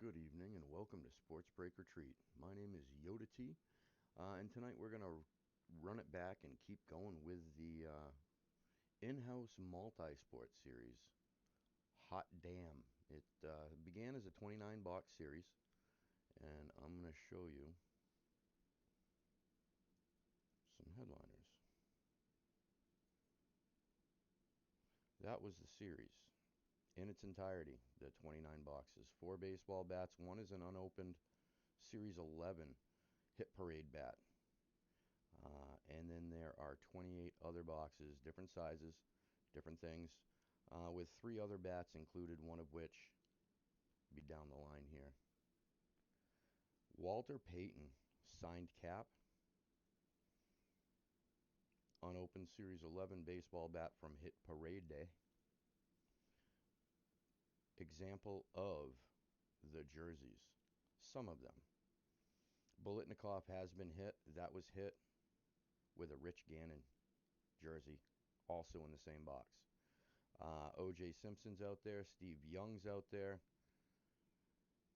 Good evening and welcome to Sports Break Retreat. My name is Yoda T, and tonight we're going to run it back and keep going with the in-house multi-sport series, Hot Damn. It began as a 29-box series, and I'm going to show you some headliners. That was the series in its entirety, the 29 boxes. 4 baseball bats, one is an unopened Series 11 Hit Parade bat. And then there are 28 other boxes, different sizes, different things, with 3 other bats included, one of which be down the line here. Walter Payton, signed cap, unopened Series 11 baseball bat from Hit Parade Day. Example of the jerseys, some of them. Bolitnikov has been hit. That was hit with a Rich Gannon jersey, also in the same box. O.J. Simpson's out there. Steve Young's out there.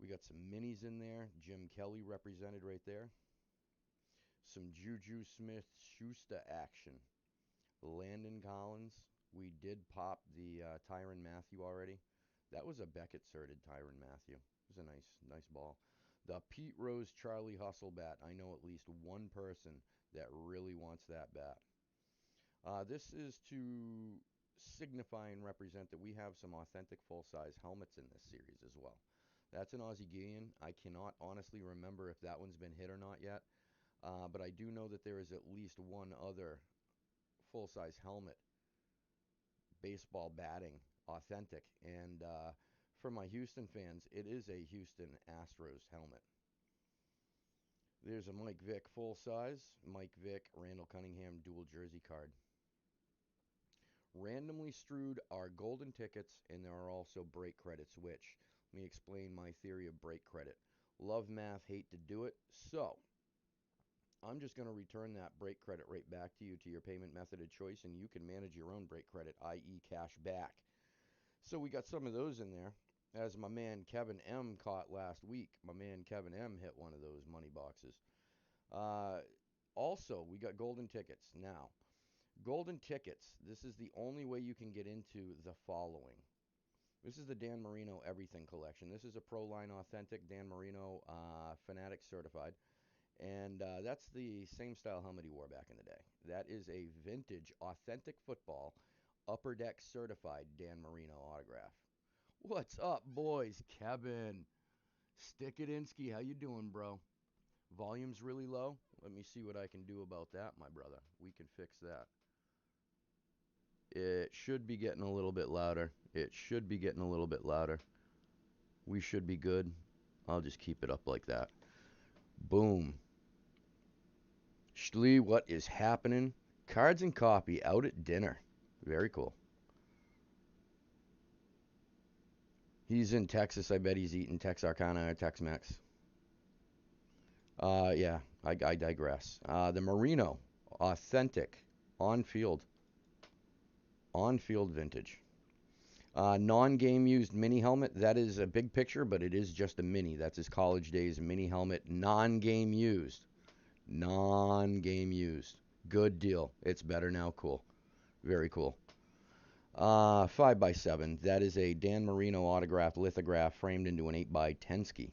We got some minis in there. Jim Kelly represented right there. Some Juju Smith-Schuster action. Landon Collins. We did pop the Tyrann Mathieu already. That was a Beckett-certed Tyrann Mathieu. It was a nice ball. The Pete Rose Charlie Hustle bat. I know at least one person that really wants that bat. This is to signify and represent that we have some authentic full-size helmets in this series as well. That's an Aussie Gideon. I cannot honestly remember if that one's been hit or not yet, but I do know that there is at least one other full-size helmet baseball batting authentic, and for my Houston fans, it is a Houston Astros helmet. There's a Mike Vick full-size, Mike Vick, Randall Cunningham dual jersey card. Randomly strewed are golden tickets, and there are also break credits, which, let me explain my theory of break credit. Love math, hate to do it, so I'm just going to return that break credit right back to you to your payment method of choice, and you can manage your own break credit, i.e. cash back. So we got some of those in there, as my man Kevin M caught last week. My man Kevin M hit one of those money boxes. Also, we got golden tickets. Now, golden tickets, this is the only way you can get into the following. This is the Dan Marino Everything Collection. This is a Pro Line Authentic Dan Marino Fanatic Certified. And that's the same style helmet he wore back in the day. That is a vintage, authentic football, Upper Deck Certified Dan Marino autograph. What's up, boys? Kevin. Stickitinsky, how you doing, bro? Volume's really low? Let me see what I can do about that, my brother. We can fix that. It should be getting a little bit louder. It should be getting a little bit louder. We should be good. I'll just keep it up like that. Boom. Schlee, what is happening? Cards and coffee out at dinner. Very cool. He's in Texas. I bet he's eating Texarkana or Tex-Mex. Yeah, I digress. The Marino, authentic, on-field vintage. Non-game used mini helmet. That is a big picture, but it is just a mini. That's his college days mini helmet. Non-game used. Non-game used. Good deal. It's better now. Cool. Very cool. 5x7. That is a Dan Marino autograph lithograph framed into an 8x10 ski.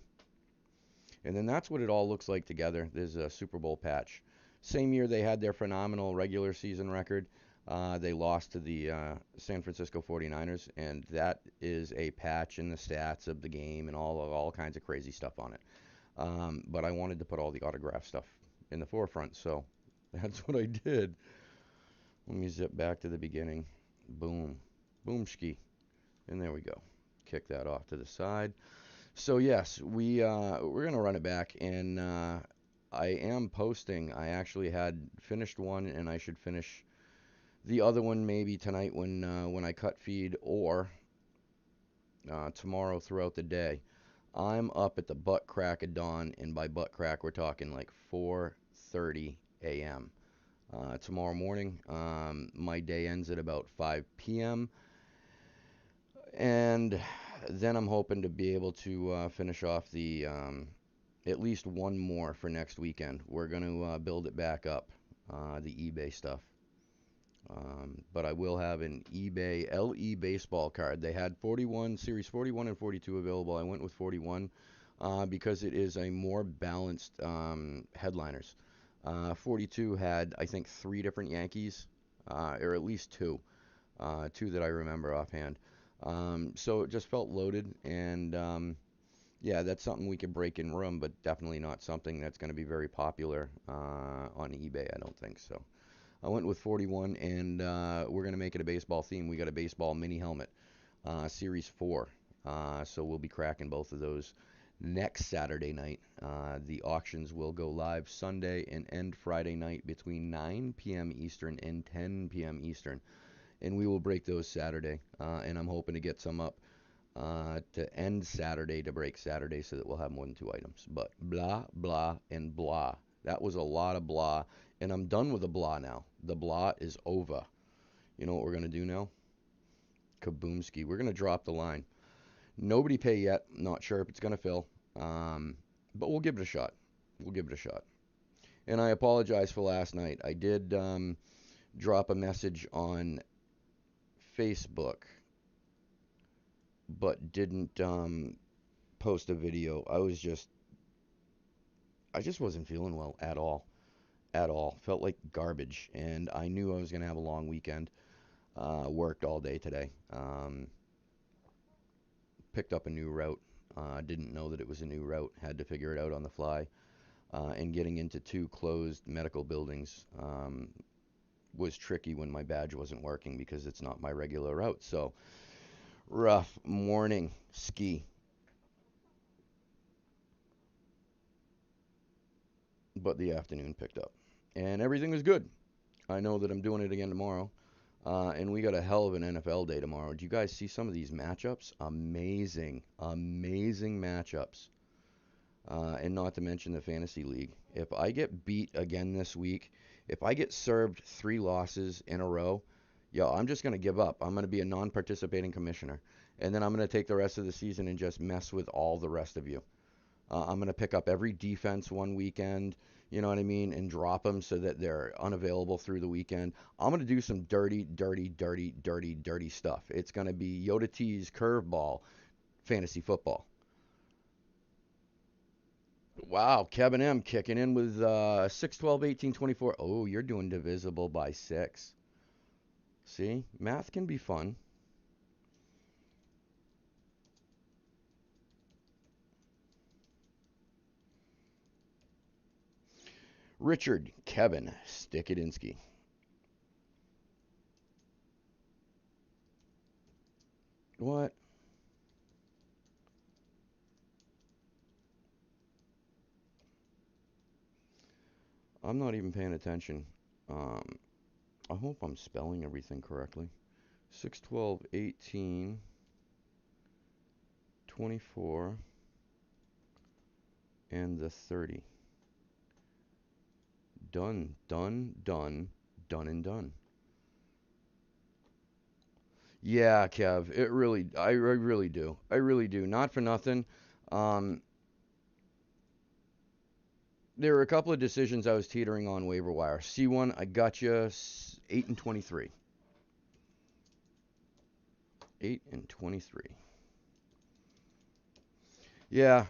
And then that's what it all looks like together. There's a Super Bowl patch. Same year they had their phenomenal regular season record. They lost to the San Francisco 49ers, and that is a patch in the stats of the game and all kinds of crazy stuff on it. But I wanted to put all the autograph stuff in the forefront, so that's what I did. Let me zip back to the beginning. Boom. Boomski. And there we go. Kick that off to the side. So yes, we're going to run it back, and I am posting. I actually had finished one, and I should finish the other one maybe tonight when I cut feed, or tomorrow throughout the day. I'm up at the butt crack of dawn, and by butt crack we're talking like 4:30 a.m. Tomorrow morning. My day ends at about 5 p.m. And then I'm hoping to be able to finish off the at least one more for next weekend. We're going to build it back up, the eBay stuff. But I will have an eBay LE baseball card. They had 41, Series 41 and 42 available. I went with 41 because it is a more balanced headliners. 42 had, I think, three different Yankees, or at least two, two that I remember offhand. So it just felt loaded, and yeah, that's something we could break in room, but definitely not something that's going to be very popular on eBay. I don't think so. I went with 41, and we're going to make it a baseball theme. We got a baseball mini helmet, Series 4. So we'll be cracking both of those next Saturday night. The auctions will go live Sunday and end Friday night between 9 p.m. Eastern and 10 p.m. Eastern. And we will break those Saturday. And I'm hoping to get some up to end Saturday to break Saturday so that we'll have more than two items. But blah, blah, and blah. That was a lot of blah. And I'm done with the blah now. The blah is over. You know what we're going to do now? Kaboomski. We're going to drop the line. Nobody pay yet. Not sure if it's going to fill. But we'll give it a shot. We'll give it a shot. And I apologize for last night. I did drop a message on Facebook, but didn't post a video. I just wasn't feeling well at all. At all. Felt like garbage. And I knew I was going to have a long weekend. Worked all day today. Picked up a new route. Didn't know that it was a new route. Had to figure it out on the fly. And getting into two closed medical buildings was tricky when my badge wasn't working because it's not my regular route. So, rough morning ski. But the afternoon picked up. And everything was good. I know that I'm doing it again tomorrow. And we got a hell of an NFL day tomorrow. Do you guys see some of these matchups? Amazing, amazing matchups. And not to mention the fantasy league. If I get beat again this week, if I get served 3 losses in a row, yo, I'm just going to give up. I'm going to be a non-participating commissioner. And then I'm going to take the rest of the season and just mess with all the rest of you. I'm going to pick up every defense one weekend, you know what I mean, and drop them so that they're unavailable through the weekend. I'm going to do some dirty, dirty, dirty, dirty, dirty stuff. It's going to be Yoda T's curveball fantasy football. Wow, Kevin M kicking in with 6, 12, 18, 24. Oh, you're doing divisible by 6. See, math can be fun. Richard, Kevin, Stikadinsky. What? I'm not even paying attention. Um, I hope I'm spelling everything correctly. 6, 12, 18, 24, and the 30. Done, done, done, done and done. Yeah, Kev, I really do. I really do. Not for nothing. Um, there were a couple of decisions I was teetering on waiver wire. C1, I got you 8 and 23. 8 and 23. Yeah,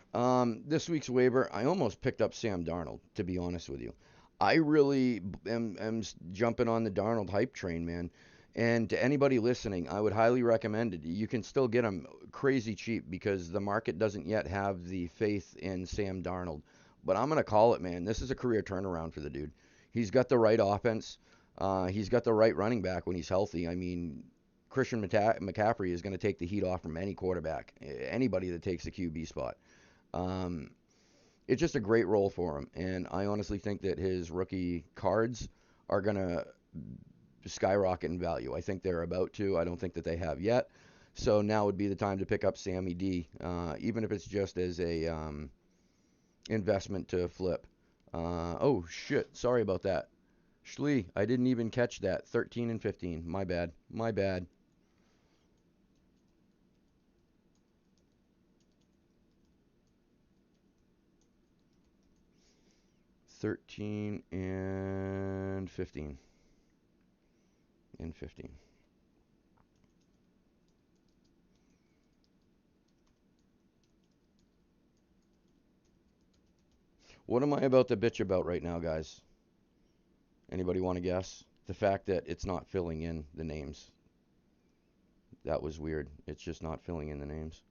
this week's waiver, I almost picked up Sam Darnold, to be honest with you. I really am jumping on the Darnold hype train, man. And to anybody listening, I would highly recommend it. You can still get him crazy cheap because the market doesn't yet have the faith in Sam Darnold. But I'm going to call it, man. This is a career turnaround for the dude. He's got the right offense. He's got the right running back when he's healthy. I mean, Christian McCaffrey is going to take the heat off from any quarterback, anybody that takes the QB spot. Um, it's just a great role for him, and I honestly think that his rookie cards are going to skyrocket in value. I think they're about to. I don't think that they have yet. So now would be the time to pick up Sammy D, even if it's just as a investment to flip. Oh shit! Sorry about that, Schlee. I didn't even catch that. 13 and 15. My bad. My bad. 13 and 15. And 15. What am I about to bitch about right now, guys? Anybody want to guess? The fact that it's not filling in the names. That was weird. It's just not filling in the names.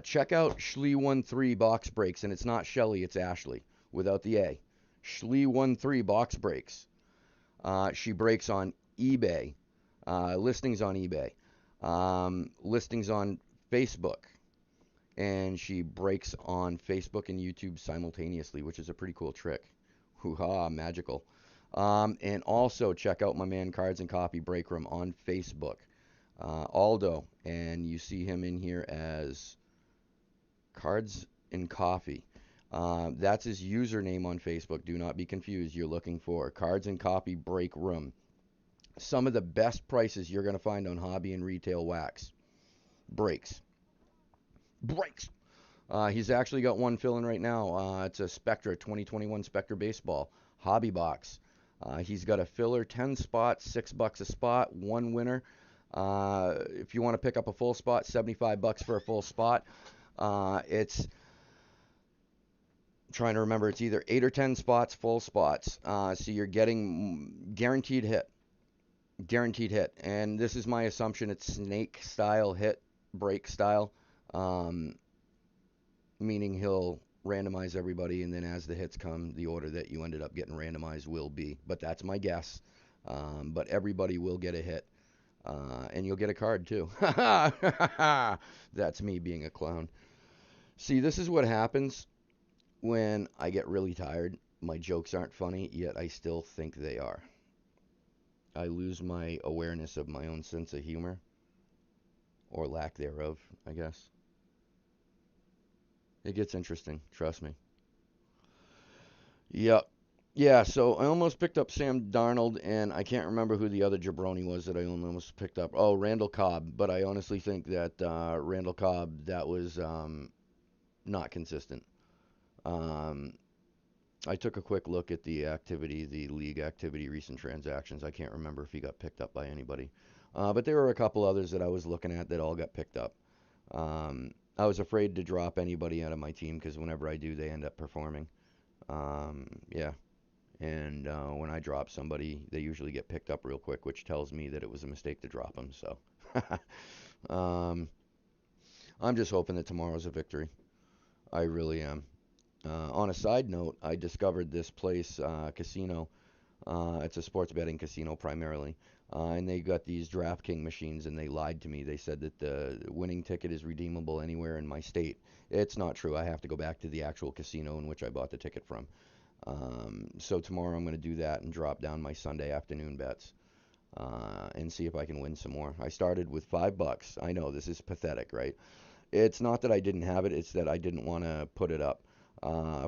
Check out Schlee13 box breaks, and it's not Shelly, it's Ashley without the A. Schlee13 box breaks. She breaks on eBay, listings on eBay, listings on Facebook, and she breaks on Facebook and YouTube simultaneously, which is a pretty cool trick. Hoo-ha, magical. And also check out my man Cards and Copy Break Room on Facebook. Aldo, and you see him in here as Cards and Coffee. That's his username on Facebook. Do not be confused. You're looking for Cards and Copy Break Room. Some of the best prices you're going to find on hobby and retail wax. Breaks. He's actually got one filling right now. It's a Spectra 2021 Spectra Baseball hobby box. He's got a filler, 10 spots, $6 a spot, one winner. If you want to pick up a full spot, $75 for a full spot. It's trying to remember, it's either 8 or 10 spots, full spots. So you're getting guaranteed hit. And this is my assumption. It's snake style hit, break style. Meaning he'll randomize everybody, and then as the hits come, the order that you ended up getting randomized will be. But that's my guess. But everybody will get a hit. And you'll get a card too. That's me being a clown. See, this is what happens when I get really tired. My jokes aren't funny, yet I still think they are. I lose my awareness of my own sense of humor, or lack thereof, I guess. It gets interesting, trust me. Yep. Yeah, so I almost picked up Sam Darnold, and I can't remember who the other jabroni was that I almost picked up. Oh, Randall Cobb. But I honestly think that Randall Cobb, that was not consistent. Um, I took a quick look at the activity, the league activity, recent transactions. I can't remember if he got picked up by anybody. But there were a couple others that I was looking at that all got picked up. I was afraid to drop anybody out of my team because whenever I do, they end up performing. Yeah. And when I drop somebody, they usually get picked up real quick, which tells me that it was a mistake to drop them. So um, I'm just hoping that tomorrow's a victory. I really am. On a side note, I discovered this place, casino. It's a sports betting casino primarily. And they got these DraftKings machines, and they lied to me. They said that the winning ticket is redeemable anywhere in my state. It's not true. I have to go back to the actual casino in which I bought the ticket from. So tomorrow I'm going to do that and drop down my Sunday afternoon bets and see if I can win some more. I started with $5. I know this is pathetic, right? It's not that I didn't have it, it's that I didn't want to put it up.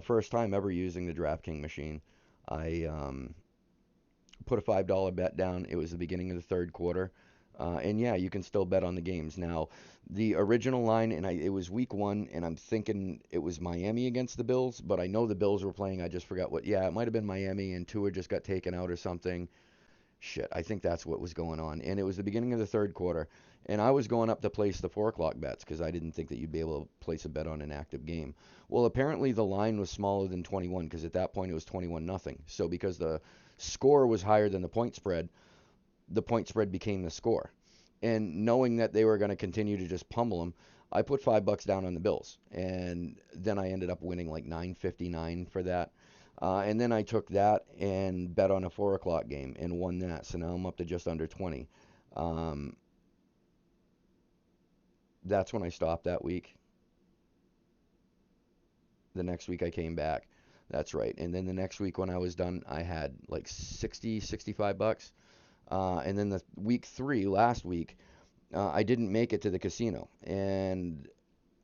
First time ever using the DraftKings machine. I put a $5 bet down. It was the beginning of the third quarter. And yeah, you can still bet on the games. Now, the original line, and it was week 1, and I'm thinking it was Miami against the Bills, but I know the Bills were playing. I just forgot what. Yeah, it might have been Miami, and Tua just got taken out or something. Shit, I think that's what was going on. And it was the beginning of the third quarter, and I was going up to place the 4 o'clock bets because I didn't think that you'd be able to place a bet on an active game. Well, apparently the line was smaller than 21 because at that point it was 21-0. So because the score was higher than the point spread became the score. And knowing that they were going to continue to just pummel them, I put $5 down on the Bills, and then I ended up winning like $9.59 for that. And then I took that and bet on a 4 o'clock game and won that. So now I'm up to just under 20. Um, that's when I stopped that week. The next week I came back. That's right. And then the next week when I was done, I had like 60, $65. And then the week 3, last week, I didn't make it to the casino. And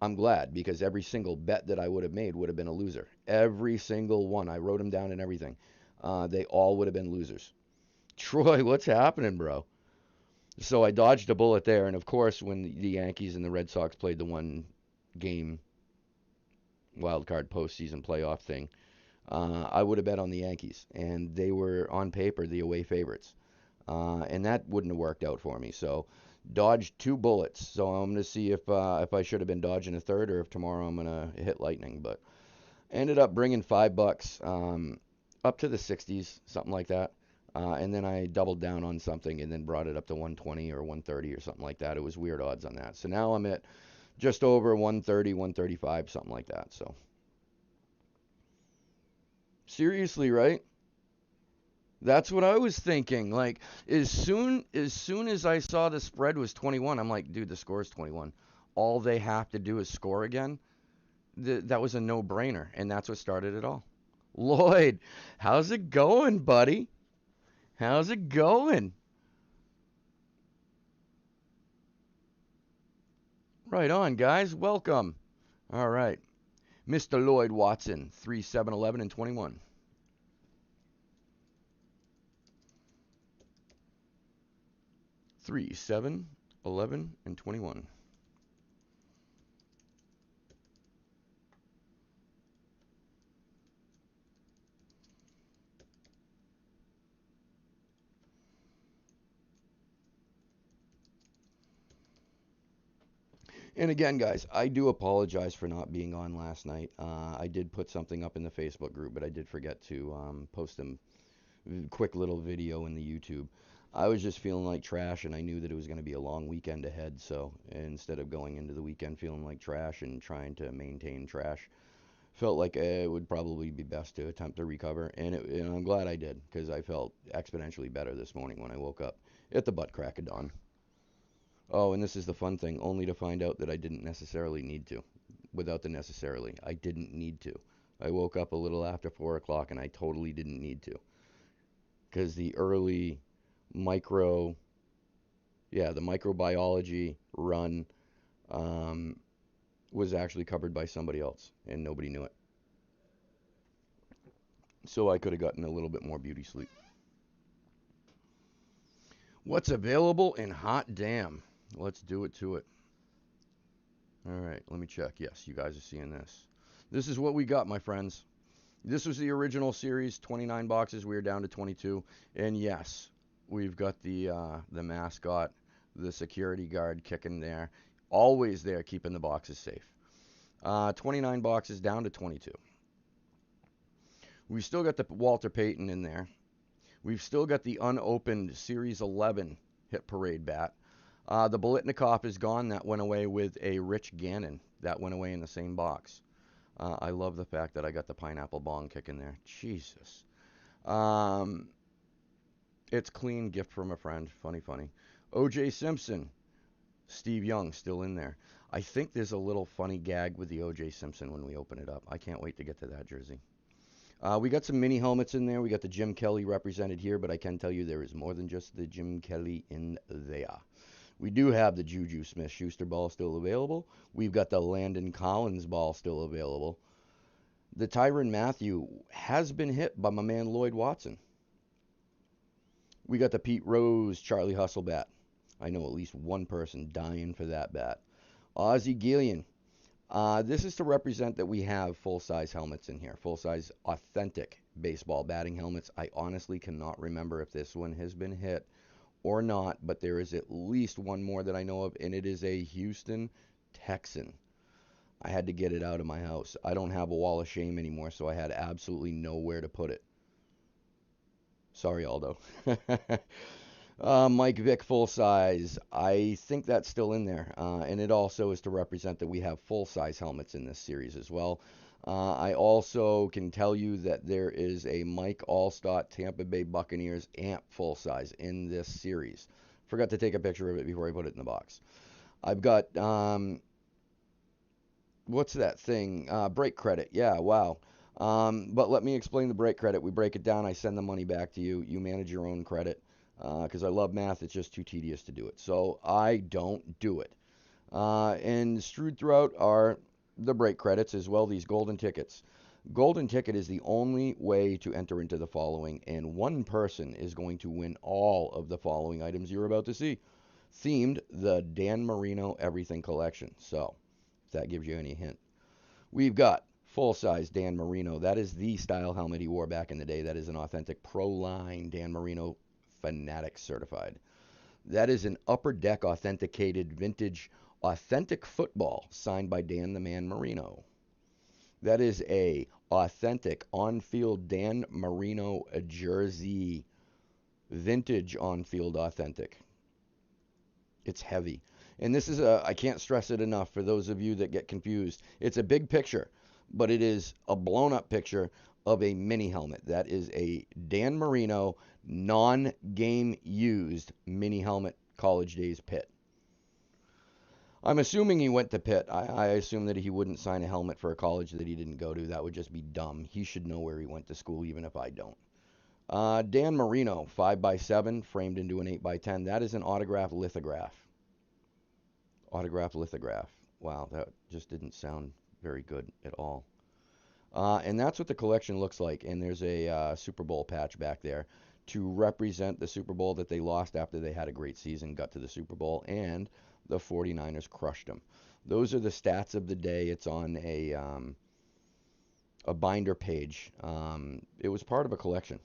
I'm glad because every single bet that I would have made would have been a loser. Every single one. I wrote them down and everything. They all would have been losers. Troy, what's happening, bro? So I dodged a bullet there. And of course, when the Yankees and the Red Sox played the one game wild card postseason playoff thing, I would have bet on the Yankees, and they were on paper the away favorites, and that wouldn't have worked out for me. So dodged two bullets. So I'm going to see if I should have been dodging a third, or if tomorrow I'm going to hit lightning. But ended up bringing $5 up to the 60s, something like that. And then I doubled down on something and then brought it up to 120 or 130 or something like that. It was weird odds on that. So now I'm at just over 130, 135, something like that. So seriously, right? That's what I was thinking. Like as soon as I saw the spread was 21, I'm like, dude, the score is 21. All they have to do is score again. That was a no-brainer, and that's what started it all. Lloyd, how's it going, buddy? How's it going? Right on, guys. Welcome. All right. Mr. Lloyd Watson, 3, 7, 11, and 21. 3, 7, 11, and 21. And again, guys, I do apologize for not being on last night. I did put something up in the Facebook group, but I did forget to post a quick little video in the YouTube. I was just feeling like trash, and I knew that it was going to be a long weekend ahead. So instead of going into the weekend feeling like trash and trying to maintain trash, felt like it would probably be best to attempt to recover. And I'm glad I did, because I felt exponentially better this morning when I woke up at the butt crack of dawn. Oh, and this is the fun thing, only to find out that I didn't necessarily need to. Without the necessarily, I didn't need to. I woke up a little after 4 o'clock and I totally didn't need to. Because the early micro, yeah, the microbiology run um, was actually covered by somebody else and nobody knew it. So I could have gotten a little bit more beauty sleep. What's available in Hot Damn? Let's do it to it. All right, let me check. Yes, you guys are seeing this. This is what we got, my friends. This was the original series, 29 boxes. We are down to 22. And yes, we've got the mascot, the security guard kicking there. Always there keeping the boxes safe. 29 boxes down to 22. We've still got the Walter Payton in there. We've still got the unopened Series 11 Hit Parade bat. The Bolitnikoff is gone. That went away with a Rich Gannon. That went away in the same box. I love the fact that I got the pineapple bong kick in there. Jesus. Um, it's clean. Gift from a friend. Funny, funny. O.J. Simpson. Steve Young still in there. I think there's a little funny gag with the O.J. Simpson when we open it up. I can't wait to get to that jersey. We got some mini helmets in there. We got the Jim Kelly represented here, but I can tell you there is more than just the Jim Kelly in there. We do have the Juju Smith-Schuster ball still available. We've got the Landon Collins ball still available. The Tyrann Mathieu has been hit by my man Lloyd Watson. We got the Pete Rose Charlie Hustle bat. I know at least one person dying for that bat. Ozzie Guillen. This is to represent that we have full-size helmets in here. Full-size, authentic baseball batting helmets. I honestly cannot remember if this one has been hit or not, but there is at least one more that I know of, and it is a Houston Texan. I had to get it out of my house. I don't have a wall of shame anymore, so I had absolutely nowhere to put it. Sorry, Aldo. Mike Vick full size. I think that's still in there. And it also is to represent that we have full size helmets in this series as well. I also can tell you that there is a Mike Allstott Tampa Bay Buccaneers amp full size in this series. Forgot to take a picture of it before I put it in the box. I've got, what's that thing? Break credit. Yeah, wow. But let me explain the break credit. We break it down. I send the money back to you. You manage your own credit. Because I love math, it's just too tedious to do it. So I don't do it. And strewed throughout are the break credits as well, these golden tickets. Golden ticket is the only way to enter into the following, and one person is going to win all of the following items you're about to see. Themed, the Dan Marino Everything Collection. So, if that gives you any hint. We've got Full-size Dan Marino. That is the style helmet he wore back in the day. That is an authentic pro-line Dan Marino Fanatic certified. That is an upper deck authenticated vintage authentic football signed by Dan the Man Marino. That is a authentic on-field Dan Marino jersey, vintage on-field authentic. It's heavy. And this is I can't stress it enough for those of you that get confused. It's a big picture, but it is a blown up picture of a mini helmet. That is a Dan Marino non-game used mini helmet college days Pitt. I'm assuming he went to Pitt. I assume that he wouldn't sign a helmet for a college that he didn't go to. That would just be dumb. He should know where he went to school, even if I don't. Dan Marino, 5x7, framed into an 8x10. That is an autograph lithograph. Autograph lithograph. Wow, that just didn't sound very good at all. And that's what the collection looks like. And there's a Super Bowl patch back there to represent the Super Bowl that they lost after they had a great season, got to the Super Bowl, and the 49ers crushed them. Those are the stats of the day. It's on a binder page. It was part of a collection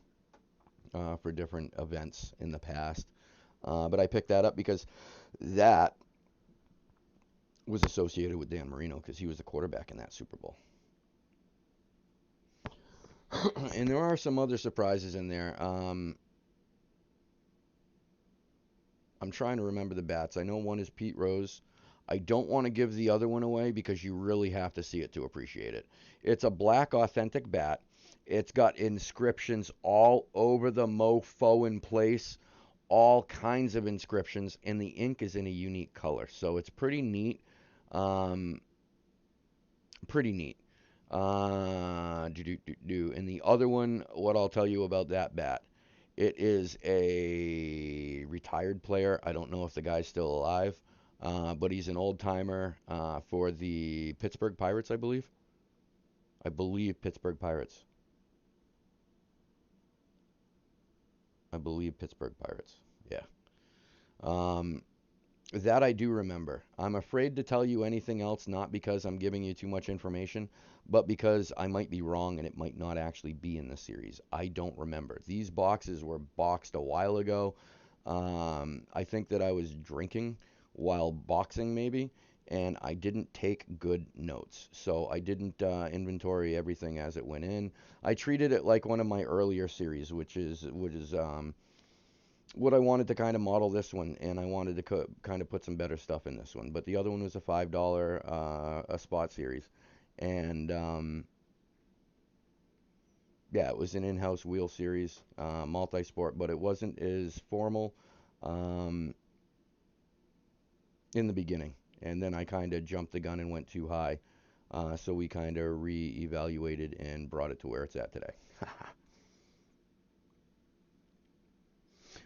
for different events in the past. But I picked that up because that was associated with Dan Marino because he was the quarterback in that Super Bowl. And there are some other surprises in there. I'm trying to remember the bats. I know one is Pete Rose. I don't want to give the other one away because you really have to see it to appreciate it. It's a black authentic bat. It's got inscriptions all over the mofo in place, all kinds of inscriptions, and the ink is in a unique color. So it's pretty neat. Um, pretty neat. And the other one, what I'll tell you about that bat, it is a retired player. I don't know if the guy's still alive, but he's an old timer for the Pittsburgh Pirates, I believe. I believe Pittsburgh Pirates. I believe Pittsburgh Pirates. Yeah. Um, That I do remember. I'm afraid to tell you anything else, not because I'm giving you too much information, but because I might be wrong and it might not actually be in the series. I don't remember. These boxes were boxed a while ago. I think that I was drinking while boxing, maybe, and I didn't take good notes. So I didn't inventory everything as it went in. I treated it like one of my earlier series, which is what I wanted to kind of model this one, and I wanted to kind of put some better stuff in this one. But the other one was a $5 a spot series, and yeah, it was an in-house wheel series, multi-sport, but it wasn't as formal um, in the beginning. And then I kind of jumped the gun and went too high, so we kind of re-evaluated and brought it to where it's at today.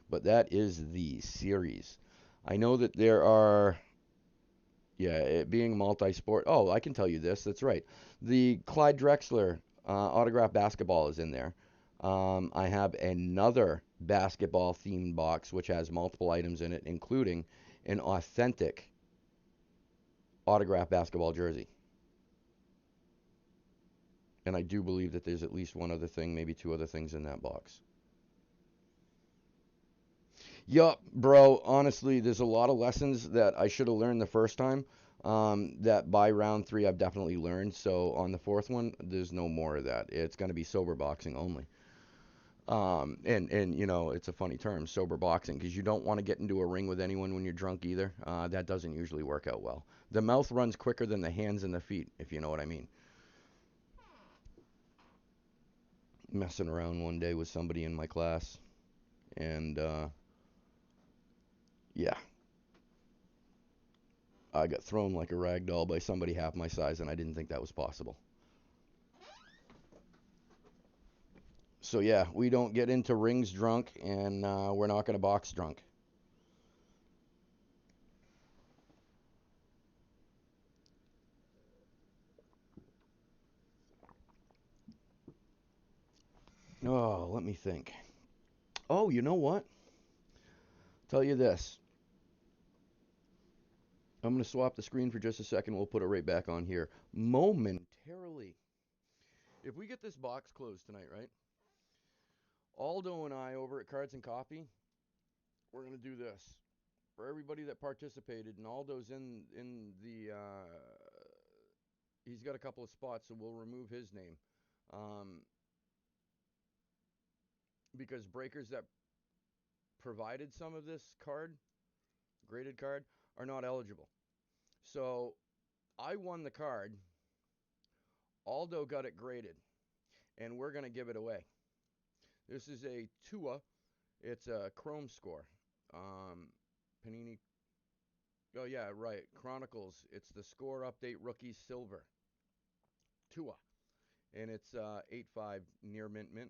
But that is the series. I know that there are, yeah, it being multi-sport. Oh, I can tell you this. That's right. The Clyde Drexler autographed basketball is in there. I have another basketball themed box which has multiple items in it, including an authentic autographed basketball jersey. And I do believe that there's at least one other thing, maybe two other things in that box. Yup, bro. Honestly, there's a lot of lessons that I should have learned the first time. That by round three, I've definitely learned. So on the fourth one, there's no more of that. It's going to be sober boxing only. And you know, it's a funny term, sober boxing, because you don't want to get into a ring with anyone when you're drunk either. That doesn't usually work out well. The mouth runs quicker than the hands and the feet, if you know what I mean. Messing around one day with somebody in my class, and yeah, I got thrown like a rag doll by somebody half my size, and I didn't think that was possible. So yeah, we don't get into rings drunk, and we're not going to box drunk. Oh, let me think. Oh, you know what? Tell you this. I'm going to swap the screen for just a second. We'll put it right back on here momentarily. If we get this box closed tonight, right? Aldo and I over at Cards and Coffee, we're gonna do this for everybody that participated. And Aldo's in the. He's got a couple of spots, so we'll remove his name, um, because breakers that provided some of this card, graded card, are not eligible. So I won the card. Aldo got it graded, and we're gonna give it away. This is a Tua. It's a Chrome score. Panini. Oh yeah, right. Chronicles. It's the score update rookie silver. Tua, and it's 8.5 near mint mint.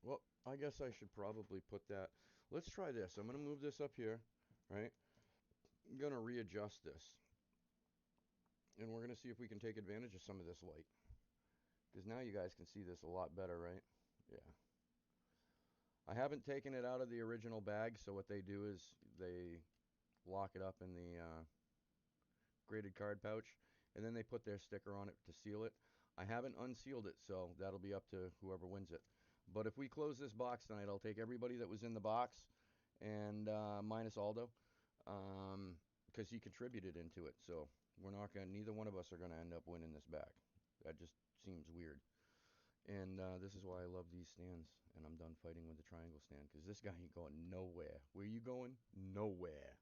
Well, I guess I should probably put that. Let's try this. I'm gonna move this up here, right? I'm gonna readjust this, and we're gonna see if we can take advantage of some of this light, because now you guys can see this a lot better, right? Yeah. I haven't taken it out of the original bag, so what they do is they lock it up in the graded card pouch, and then they put their sticker on it to seal it. I haven't unsealed it, so that'll be up to whoever wins it. But if we close this box tonight, I'll take everybody that was in the box, and minus Aldo, because he contributed into it. So we're not gonna. Neither one of us are gonna end up winning this back. That just seems weird. And this is why I love these stands. And I'm done fighting with the triangle stand, because this guy ain't going nowhere. Where you going? Nowhere.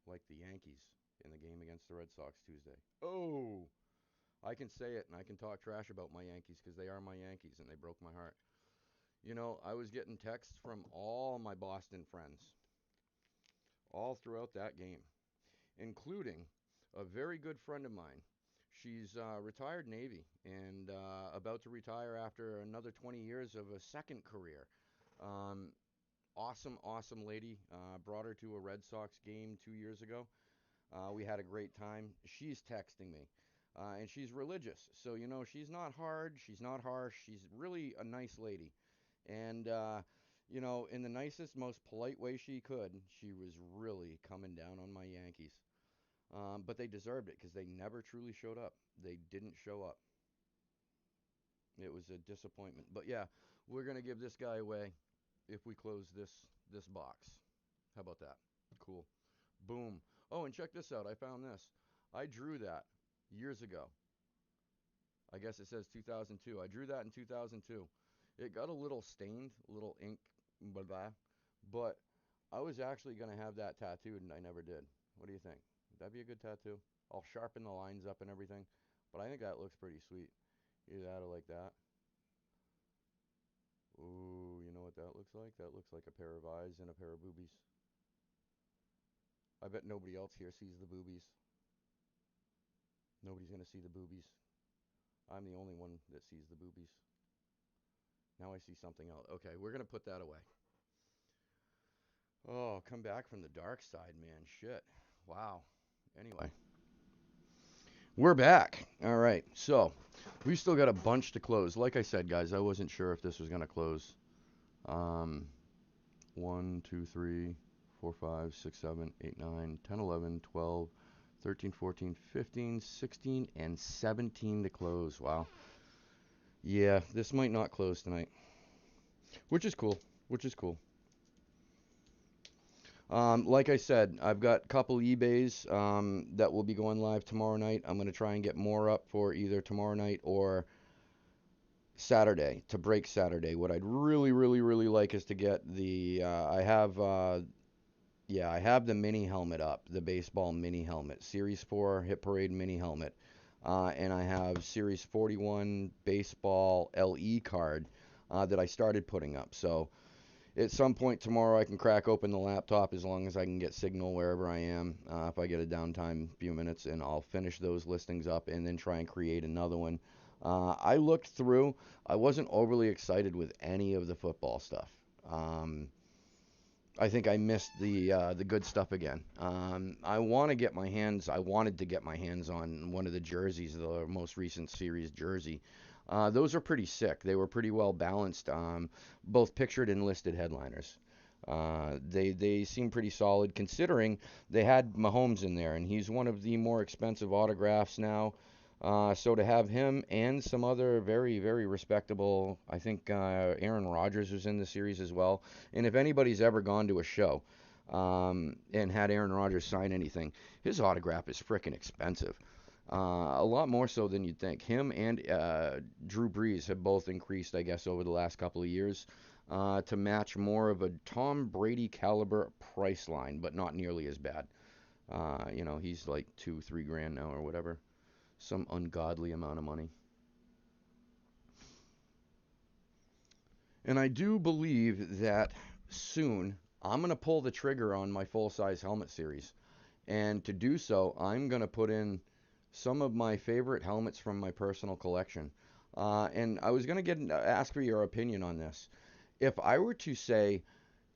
Like the Yankees in the game against the Red Sox Tuesday. Oh, I can say it, and I can talk trash about my Yankees, because they are my Yankees, and they broke my heart. You know, I was getting texts from all my Boston friends all throughout that game, including a very good friend of mine. She's retired Navy, and about to retire after another 20 years of a second career. Um, awesome, awesome lady. Brought her to a Red Sox game 2 years ago. We had a great time. She's texting me. And she's religious. So, you know, she's not hard. She's not harsh. She's really a nice lady. And, you know, in the nicest, most polite way she could, she was really coming down on my Yankees. But they deserved it, because they never truly showed up. They didn't show up. It was a disappointment. But yeah, we're going to give this guy away if we close this box. How about that? Cool. Boom. Oh, and check this out. I found this. I drew that years ago. I guess it says 2002. I drew that in 2002. It got a little stained, a little ink, blah, blah, but I was actually going to have that tattooed, and I never did. What do you think? Would that be a good tattoo? I'll sharpen the lines up and everything, but I think that looks pretty sweet. Either that or like that. Ooh, you know what that looks like? That looks like a pair of eyes and a pair of boobies. I bet nobody else here sees the boobies. Nobody's going to see the boobies. I'm the only one that sees the boobies. Now I see something else. Okay, we're going to put that away. Oh, come back from the dark side, man. Shit. Wow. Anyway, we're back. All right. So, we still got a bunch to close. Like I said, guys, I wasn't sure if this was going to close. 1, 2, 3, 4, 5, 6, 7, 8, 9, 10, 11, 12, 13, 14, 15, 16, and 17 to close. Wow. Yeah, this might not close tonight, which is cool. Which is cool. Like I said, I've got a couple eBays that will be going live tomorrow night. I'm going to try and get more up for either tomorrow night or Saturday, to break Saturday. What I'd really, really, really like is to get the I have the mini helmet up, the baseball mini helmet, Series 4 Hit Parade mini helmet, and I have Series 41 baseball LE card that I started putting up. So at some point tomorrow, I can crack open the laptop, as long as I can get signal wherever I am. If I get a downtime few minutes, and I'll finish those listings up and then try and create another one. I looked through. I wasn't overly excited with any of the football stuff. I think I missed the good stuff again. I wanted to get my hands on one of the jerseys, the most recent series jersey. Those are pretty sick. They were pretty well balanced, both pictured and listed headliners. They seem pretty solid considering they had Mahomes in there, and he's one of the more expensive autographs now. So to have him and some other very, very respectable, I think Aaron Rodgers was in the series as well. And if anybody's ever gone to a show and had Aaron Rodgers sign anything, his autograph is freaking expensive. A lot more so than you'd think. Him and Drew Brees have both increased, I guess, over the last couple of years to match more of a Tom Brady caliber price line, but not nearly as bad. He's like 2, 3 grand now or whatever, some ungodly amount of money. And I do believe that soon I'm going to pull the trigger on my full size helmet series. And to do so, I'm going to put in some of my favorite helmets from my personal collection. And I was going to get ask for your opinion on this. If I were to say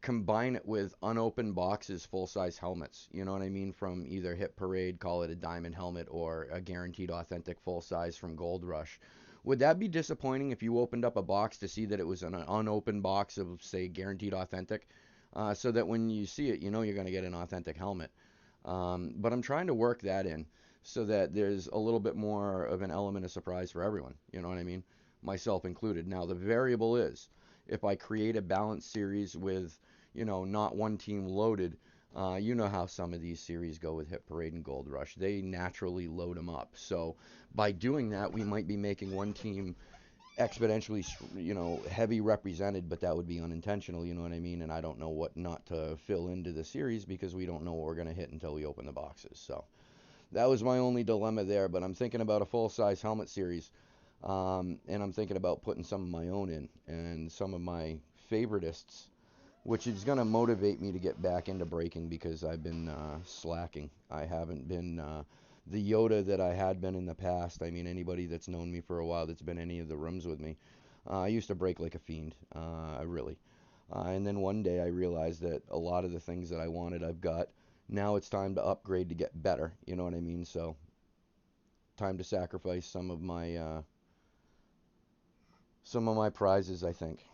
combine it with unopened boxes, full size helmets, you know what I mean, from either Hit Parade, call it a diamond helmet, or a guaranteed authentic full size from Gold Rush. Would that be disappointing if you opened up a box to see that it was an unopened box of, say, guaranteed authentic? So that when you see it, you know you're going to get an authentic helmet. But I'm trying to work that in so that there's a little bit more of an element of surprise for everyone. You know what I mean? Myself included. Now, the variable is if I create a balanced series with, not one team loaded, you know how some of these series go with Hit Parade and Gold Rush. They naturally load them up. So by doing that, we might be making one team exponentially, heavy represented, but that would be unintentional, you know what I mean? And I don't know what not to fill into the series because we don't know what we're going to hit until we open the boxes. So that was my only dilemma there, but I'm thinking about a full-size helmet series, and I'm thinking about putting some of my own in and some of my favoritists, which is going to motivate me to get back into breaking because I've been slacking. I haven't been the Yoda that I had been in the past. I mean, anybody that's known me for a while that's been in any of the rooms with me, I used to break like a fiend, really. And then one day I realized that a lot of the things that I wanted I've got. Now it's time to upgrade to get better. You know what I mean? So time to sacrifice some of my prizes, I think.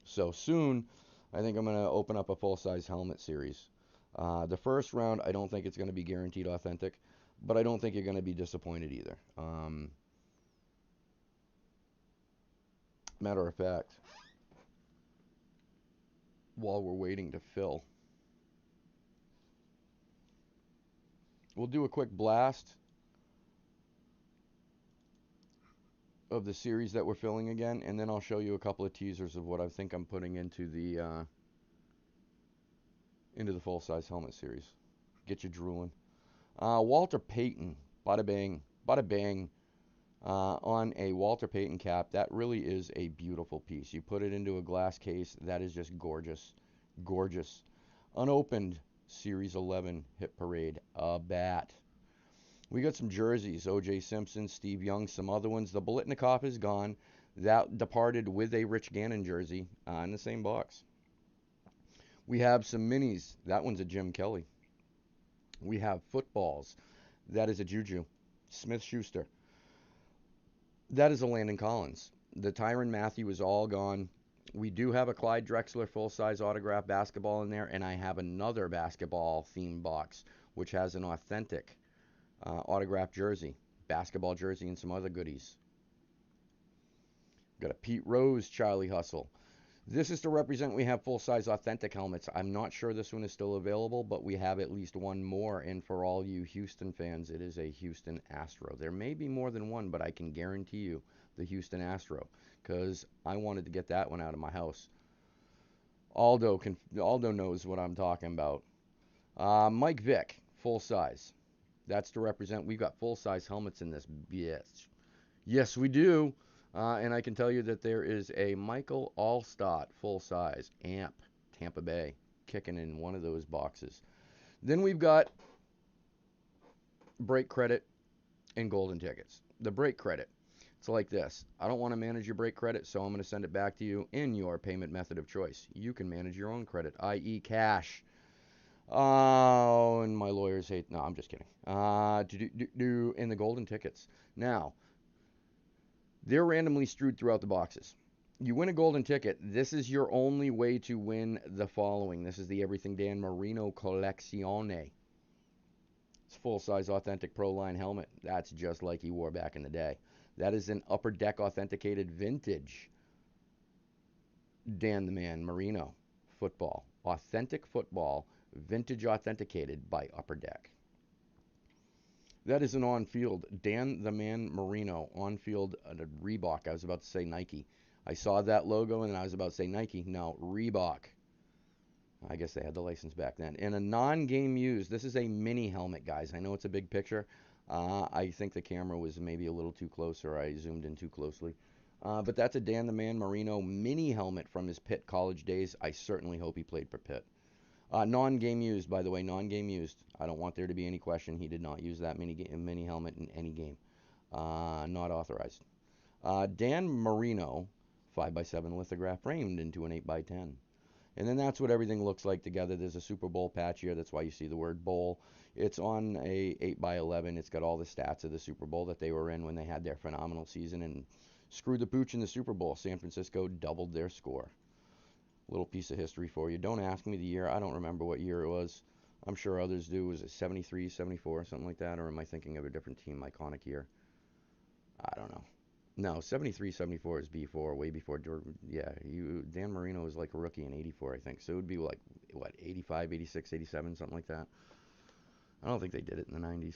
So soon, I think I'm going to open up a full-size helmet series. The first round, I don't think it's going to be guaranteed authentic, but I don't think you're going to be disappointed either. Matter of fact, while we're waiting to fill, we'll do a quick blast of the series that we're filling again, and then I'll show you a couple of teasers of what I think I'm putting into the full-size helmet series. Get you drooling. Walter Payton, bada bang, on a Walter Payton cap. That really is a beautiful piece. You put it into a glass case. That is just gorgeous. Gorgeous. Unopened Series 11 Hit Parade. A bat. We got some jerseys. O.J. Simpson, Steve Young, some other ones. The Bolitnikoff is gone. That departed with a Rich Gannon jersey in the same box. We have some minis. That one's a Jim Kelly. We have footballs. That is a Juju. Smith Schuster. That is a Landon Collins. The Tyrann Mathieu is all gone. We do have a Clyde Drexler full-size autograph basketball in there, and I have another basketball themed box, which has an authentic autographed jersey, basketball jersey, and some other goodies. Got a Pete Rose Charlie Hustle. This is to represent we have full-size authentic helmets. I'm not sure this one is still available, but we have at least one more. And for all you Houston fans, it is a Houston Astro. There may be more than one, but I can guarantee you the Houston Astro because I wanted to get that one out of my house. Aldo knows what I'm talking about. Mike Vick, full size. That's to represent we've got full-size helmets in this bitch. Yes, we do. And I can tell you that there is a Michael Allstott full size amp Tampa Bay kicking in one of those boxes. Then we've got break credit and golden tickets. The break credit. It's like this. I don't want to manage your break credit, so I'm going to send it back to you in your payment method of choice. You can manage your own credit, i.e. cash. Oh, and my lawyers hate. No, I'm just kidding. In the golden tickets. Now, they're randomly strewed throughout the boxes. You win a golden ticket. This is your only way to win the following. This is the Everything Dan Marino Collezione. It's full-size authentic Pro Line helmet. That's just like he wore back in the day. That is an Upper Deck authenticated vintage Dan the Man Marino football. Authentic football, vintage authenticated by Upper Deck. That is an on-field Dan the Man Marino on-field Reebok. I was about to say Nike. I saw that logo and I was about to say Nike. No, Reebok. I guess they had the license back then. In a non-game use, this is a mini helmet, guys. I know it's a big picture. I think the camera was maybe a little too close, or I zoomed in too closely. But that's a Dan the Man Marino mini helmet from his Pitt college days. I certainly hope he played for Pitt. Non-game used, by the way, non-game used. I don't want there to be any question. He did not use that mini helmet in any game. Not authorized. Dan Marino, 5x7 lithograph framed into an 8x10. And then that's what everything looks like together. There's a Super Bowl patch here. That's why you see the word bowl. It's on a 8x11. It's got all the stats of the Super Bowl that they were in when they had their phenomenal season and screwed the pooch in the Super Bowl. San Francisco doubled their score. Little piece of history for you. Don't ask me the year. I don't remember what year it was. I'm sure others do. Was it 73, 74, something like that? Or am I thinking of a different team iconic year? I don't know. No, 73, 74 is before, way before Jordan. Yeah, Dan Marino was like a rookie in 84, I think. So it would be like, what, 85, 86, 87, something like that. I don't think they did it in the 90s.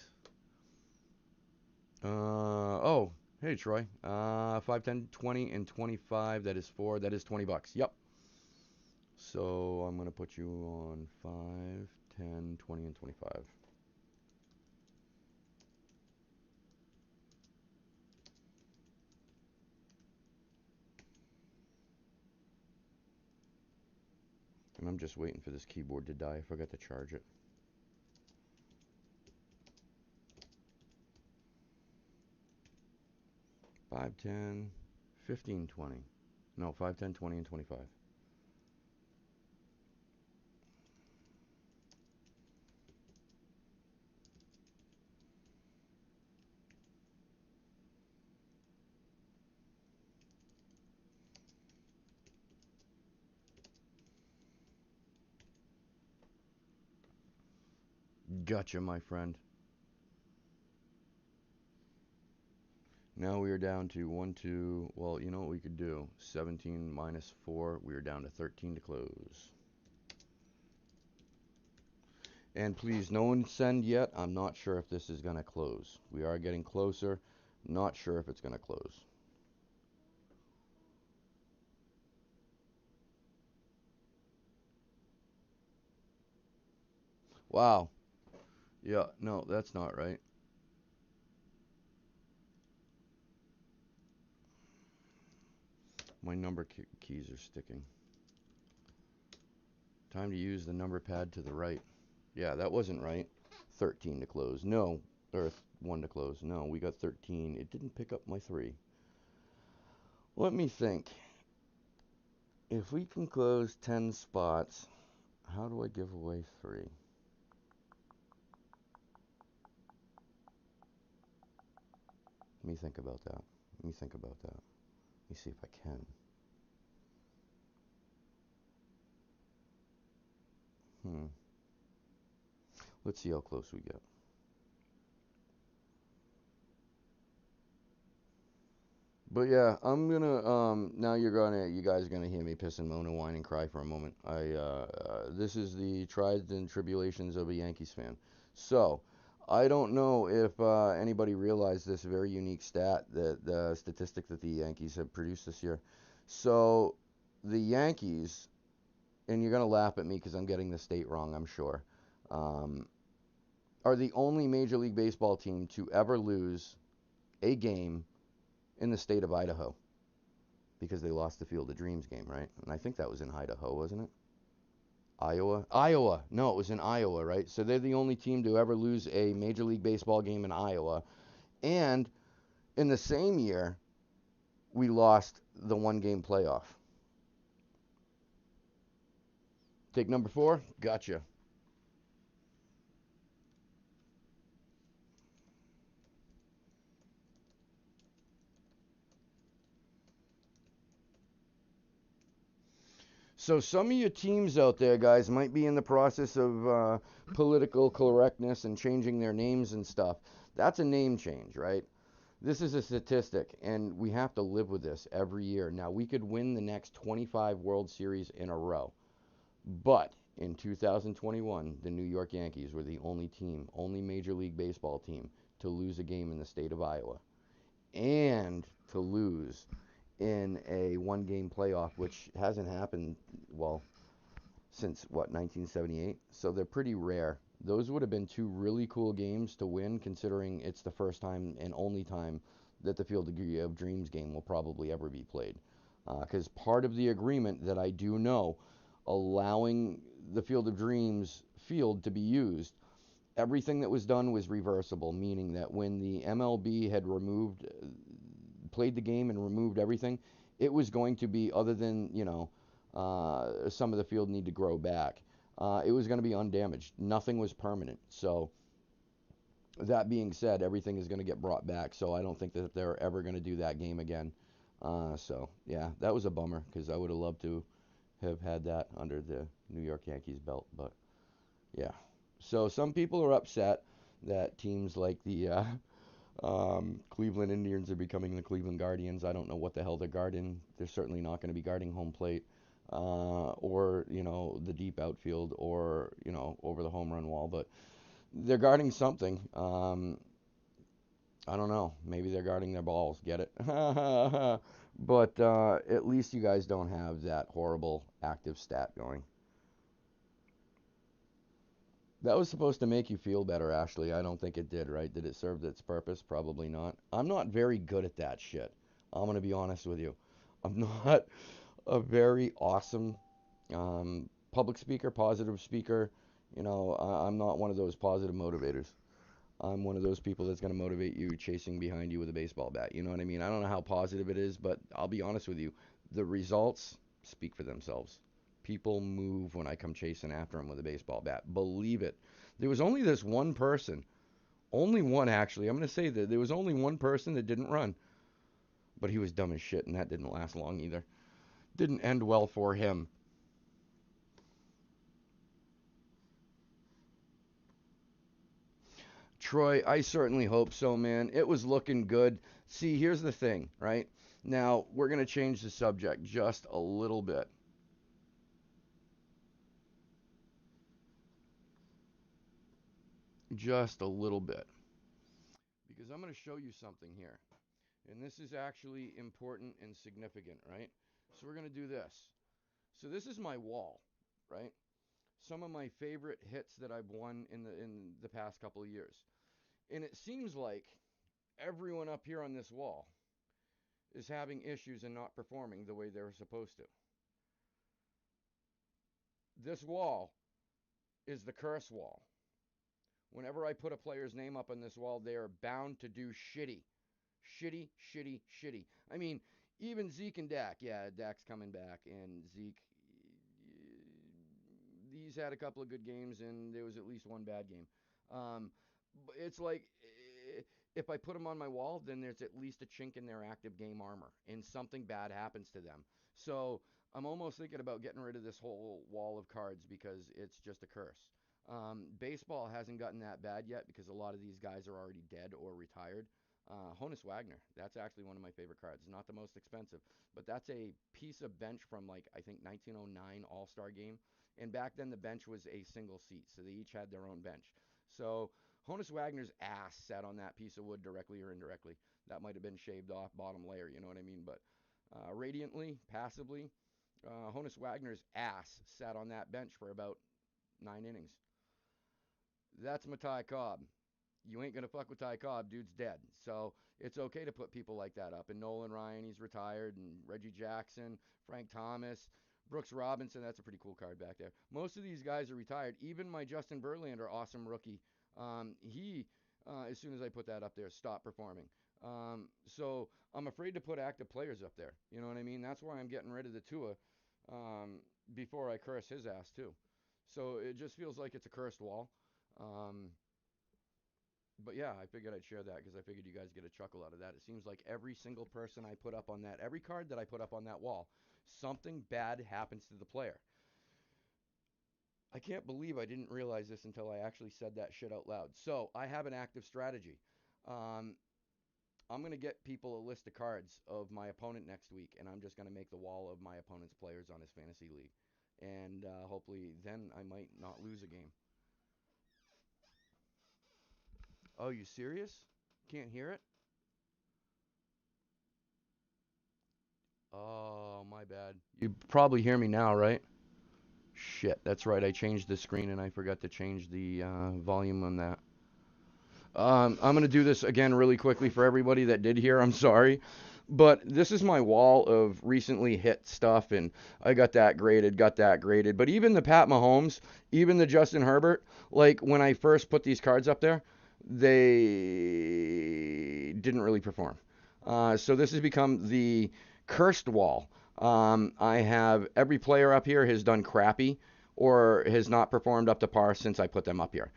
Oh, hey, Troy. 5, 10, 20, and 25. That is 4. That is $20. Yep. So I'm going to put you on 5, 10, 20, and 25. And I'm just waiting for this keyboard to die. I forgot to charge it. 5, 10, 15, 20. No, 5, 10, 20, and 25. Gotcha, my friend. Now we are down to 1, 2. Well, you know what we could do? 17 minus 4. We are down to 13 to close. And please, no one send yet. I'm not sure if this is going to close. We are getting closer. Not sure if it's going to close. Wow. Yeah, no, that's not right. My number keys are sticking. Time to use the number pad to the right. Yeah, that wasn't right. 13 to close. No. Or 1 to close. No, we got 13. It didn't pick up my 3. Let me think. If we can close 10 spots, how do I give away 3? Let me think about that. Let me think about that. Let me see if I can. Let's see how close we get. But yeah, I'm gonna now you guys are gonna hear me piss and moan and whine and cry for a moment. This is the trials and tribulations of a Yankees fan. So I don't know if anybody realized this very unique the statistic that the Yankees have produced this year. So the Yankees, and you're gonna laugh at me because I'm getting the state wrong, I'm sure, um, are the only Major League Baseball team to ever lose a game in the state of Idaho, because they lost the Field of Dreams game, right? And I think that was in Idaho, wasn't it? Iowa? Iowa. No, it was in Iowa, right? So they're the only team to ever lose a Major League Baseball game in Iowa. And in the same year, we lost the one-game playoff. Take number 4? Gotcha. So some of your teams out there, guys, might be in the process of political correctness and changing their names and stuff. That's a name change, right? This is a statistic, and we have to live with this every year. Now, we could win the next 25 World Series in a row, but in 2021, the New York Yankees were the only team, only Major League Baseball team to lose a game in the state of Iowa and to lose in a one game playoff, which hasn't happened, well, since what, 1978? So they're pretty rare. Those would have been two really cool games to win, considering it's the first time and only time that the Field of Dreams game will probably ever be played. Because part of the agreement that I do know, allowing the Field of Dreams field to be used, everything that was done was reversible, meaning that when the MLB had played the game and removed everything, it was going to be, other than, some of the field need to grow back. It was going to be undamaged. Nothing was permanent. So that being said, everything is going to get brought back. So I don't think that they're ever going to do that game again. So yeah, that was a bummer because I would have loved to have had that under the New York Yankees belt. But yeah, so some people are upset that teams like the Cleveland Indians are becoming the Cleveland Guardians. I don't know what the hell they're guarding. They're certainly not going to be guarding home plate, or the deep outfield, or over the home run wall. But they're guarding something. I don't know. Maybe they're guarding their balls. Get it? But at least you guys don't have that horrible active stat going. That was supposed to make you feel better, Ashley. I don't think it did, right? Did it serve its purpose? Probably not. I'm not very good at that shit. I'm going to be honest with you. I'm not a very awesome public speaker, positive speaker. I'm not one of those positive motivators. I'm one of those people that's going to motivate you chasing behind you with a baseball bat. You know what I mean? I don't know how positive it is, but I'll be honest with you. The results speak for themselves. People move when I come chasing after them with a baseball bat. Believe it. There was only this one person, only one actually. I'm going to say that there was only one person that didn't run, but he was dumb as shit, and that didn't last long either. Didn't end well for him. Troy, I certainly hope so, man. It was looking good. See, here's the thing, right? Now, we're going to change the subject just a little bit. Just a little bit. Because I'm going to show you something here. And this is actually important and significant, right? So we're going to do this. So this is my wall, right? Some of my favorite hits that I've won in the past couple of years. And it seems like everyone up here on this wall is having issues and not performing the way they're supposed to. This wall is the curse wall. Whenever I put a player's name up on this wall, they are bound to do shitty. Shitty, shitty, shitty. I mean, even Zeke and Dak. Yeah, Dak's coming back, and Zeke, he's had a couple of good games, and there was at least one bad game. It's like, if I put them on my wall, then there's at least a chink in their active game armor, and something bad happens to them. So I'm almost thinking about getting rid of this whole wall of cards because it's just a curse. Baseball hasn't gotten that bad yet because a lot of these guys are already dead or retired. Honus Wagner, that's actually one of my favorite cards. Not the most expensive, but that's a piece of bench from, like, I think 1909 All-Star game. And back then the bench was a single seat, so they each had their own bench. So Honus Wagner's ass sat on that piece of wood directly or indirectly. That might have been shaved off bottom layer, you know what I mean? But radiantly, passively, Honus Wagner's ass sat on that bench for about 9 innings. That's my Ty Cobb. You ain't gonna fuck with Ty Cobb, dude's dead. So it's okay to put people like that up. And Nolan Ryan, he's retired, and Reggie Jackson, Frank Thomas, Brooks Robinson. That's a pretty cool card back there. Most of these guys are retired. Even my Justin Verlander, awesome rookie. He, as soon as I put that up there, stopped performing. So I'm afraid to put active players up there. You know what I mean? That's why I'm getting rid of the Tua before I curse his ass too. So it just feels like it's a cursed wall. Um, but yeah, I figured I'd share that because I figured you guys get a chuckle out of that. It seems like every single person I put up on that, every card that I put up on that wall Something bad happens to the player. I can't believe I didn't realize this until I actually said that shit out loud. So I have an active strategy. Um, I'm going to get people a list of cards of my opponent next week, and I'm just going to make the wall of my opponent's players on his fantasy league. And hopefully then I might not lose a game. Oh, you serious? Can't hear it? Oh, my bad. You probably hear me now, right? Shit, that's right. I changed the screen and I forgot to change the volume on that. I'm going to do this again really quickly for everybody that did hear. I'm sorry. But this is my wall of recently hit stuff, and I got that graded, got that graded. But even the Pat Mahomes, even the Justin Herbert, like when I first put these cards up there, they didn't really perform. So this has become the cursed wall. I have every player up here has done crappy or has not performed up to par since I put them up here.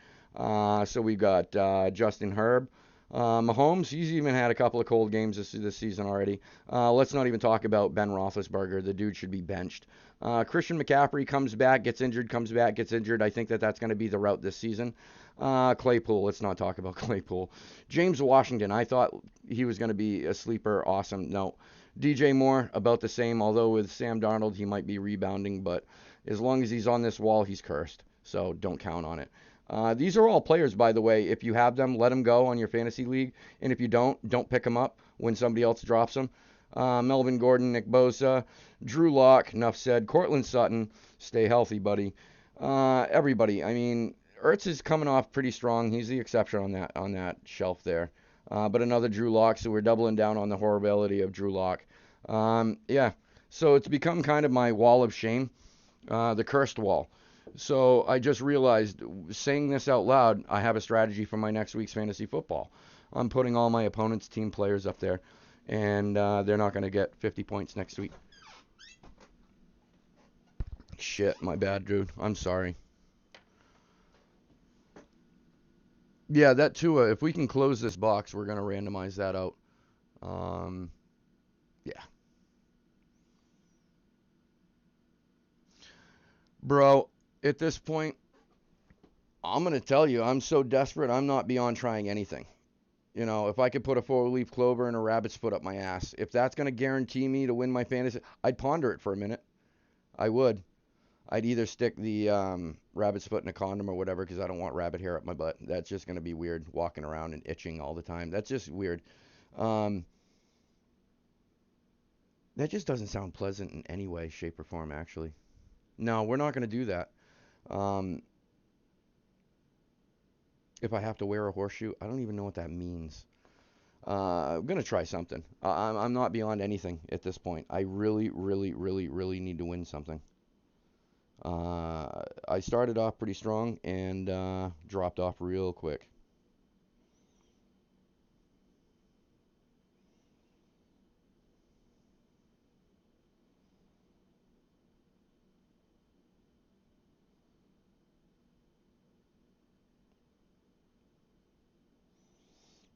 So we've got Justin Herb. Mahomes, he's even had a couple of cold games this season already. Let's not even talk about Ben Roethlisberger. The dude should be benched. Christian McCaffrey comes back, gets injured, comes back, gets injured. I think that's going to be the route this season. Claypool, let's not talk about Claypool. James Washington, I thought he was going to be a sleeper. Awesome. No. DJ Moore, about the same, although with Sam Darnold, he might be rebounding, but as long as he's on this wall, he's cursed. So don't count on it. These are all players, by the way. If you have them, let them go on your fantasy league. And if you don't pick them up when somebody else drops them. Melvin Gordon, Nick Bosa, Drew Lock, enough said. Cortland Sutton, stay healthy, buddy. Everybody. I mean, Ertz is coming off pretty strong. He's the exception on that shelf there. But another Drew Lock, so we're doubling down on the horribility of Drew Lock. Yeah, so it's become kind of my wall of shame, the cursed wall. So I just realized, saying this out loud, I have a strategy for my next week's fantasy football. I'm putting all my opponent's team players up there, and they're not going to get 50 points next week. Shit, my bad, dude. I'm sorry. Yeah, that too. If we can close this box, we're going to randomize that out. Um, yeah. Bro, at this point, I'm going to tell you, I'm so desperate, I'm not beyond trying anything. You know, if I could put a four-leaf clover and a rabbit's foot up my ass, if that's going to guarantee me to win my fantasy, I'd ponder it for a minute. I would. I'd either stick the rabbit's foot in a condom or whatever because I don't want rabbit hair up my butt. That's just going to be weird, walking around and itching all the time. That's just weird. Um, that just doesn't sound pleasant in any way, shape, or form, actually. No, we're not going to do that. Um, if I have to wear a horseshoe, I don't even know what that means. I'm gonna try something. I'm not beyond anything at this point. I really, really, really, really need to win something. I started off pretty strong and dropped off real quick.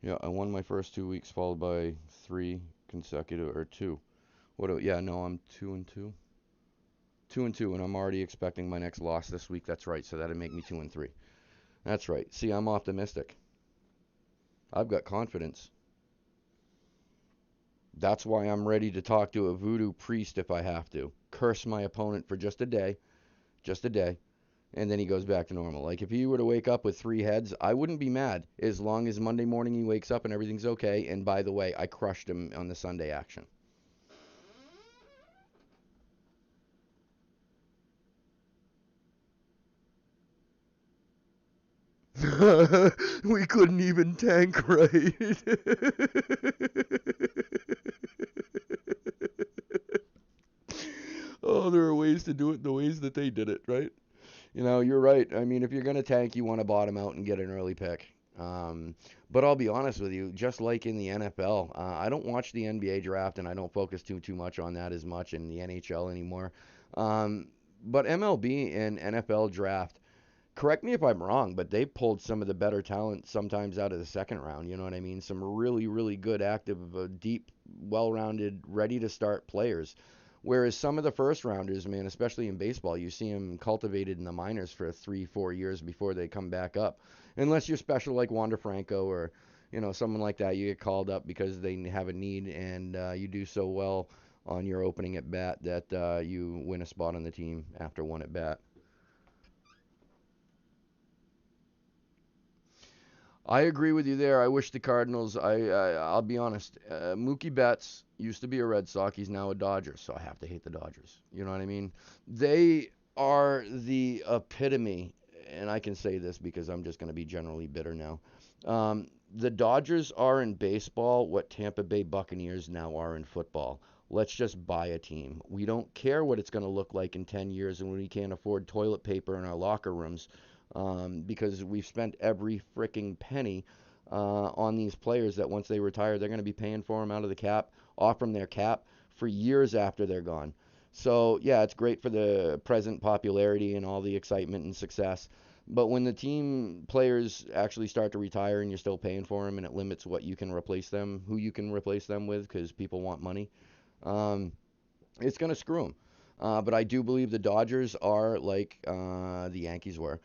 Yeah, I won my first 2 weeks, followed by three consecutive or two. Yeah, no, I'm 2-2. 2-2, and I'm already expecting my next loss this week. That's right, so that'd make me 2-3. That's right. See, I'm optimistic. I've got confidence. That's why I'm ready to talk to a voodoo priest if I have to. Curse my opponent for just a day, and then he goes back to normal. Like if he were to wake up with three heads, I wouldn't be mad as long as Monday morning he wakes up and everything's okay. And by the way, I crushed him on the Sunday action. We couldn't even tank right. Oh, there are ways to do it the ways that they did it, right? You know, you're right. I mean, if you're going to tank, you want to bottom out and get an early pick. But I'll be honest with you, just like in the NFL, I don't watch the NBA draft and I don't focus too much on that as much in the NHL anymore. But MLB and NFL draft, correct me if I'm wrong, but they pulled some of the better talent sometimes out of the second round. You know what I mean? Some really, really good, active, deep, well-rounded, ready to start players. Whereas some of the first rounders, man, especially in baseball, you see them cultivated in the minors for 3, 4 years before they come back up. Unless you're special like Wander Franco or someone like that, you get called up because they have a need and you do so well on your opening at bat that you win a spot on the team after one at bat. I agree with you there. I wish the Cardinals. I'll be honest. Mookie Betts used to be a Red Sox. He's now a Dodger, so I have to hate the Dodgers. You know what I mean? They are the epitome, and I can say this because I'm just going to be generally bitter now. The Dodgers are in baseball what Tampa Bay Buccaneers now are in football. Let's just buy a team. We don't care what it's going to look like in 10 years and when we can't afford toilet paper in our locker rooms because we've spent every freaking penny on these players that once they retire, they're going to be paying for them out of the cap, off from their cap for years after they're gone. So, yeah, it's great for the present popularity and all the excitement and success. But when the team players actually start to retire and you're still paying for them and it limits what you can replace them, who you can replace them with because people want money, um, it's going to screw them. But I do believe the Dodgers are like the Yankees were.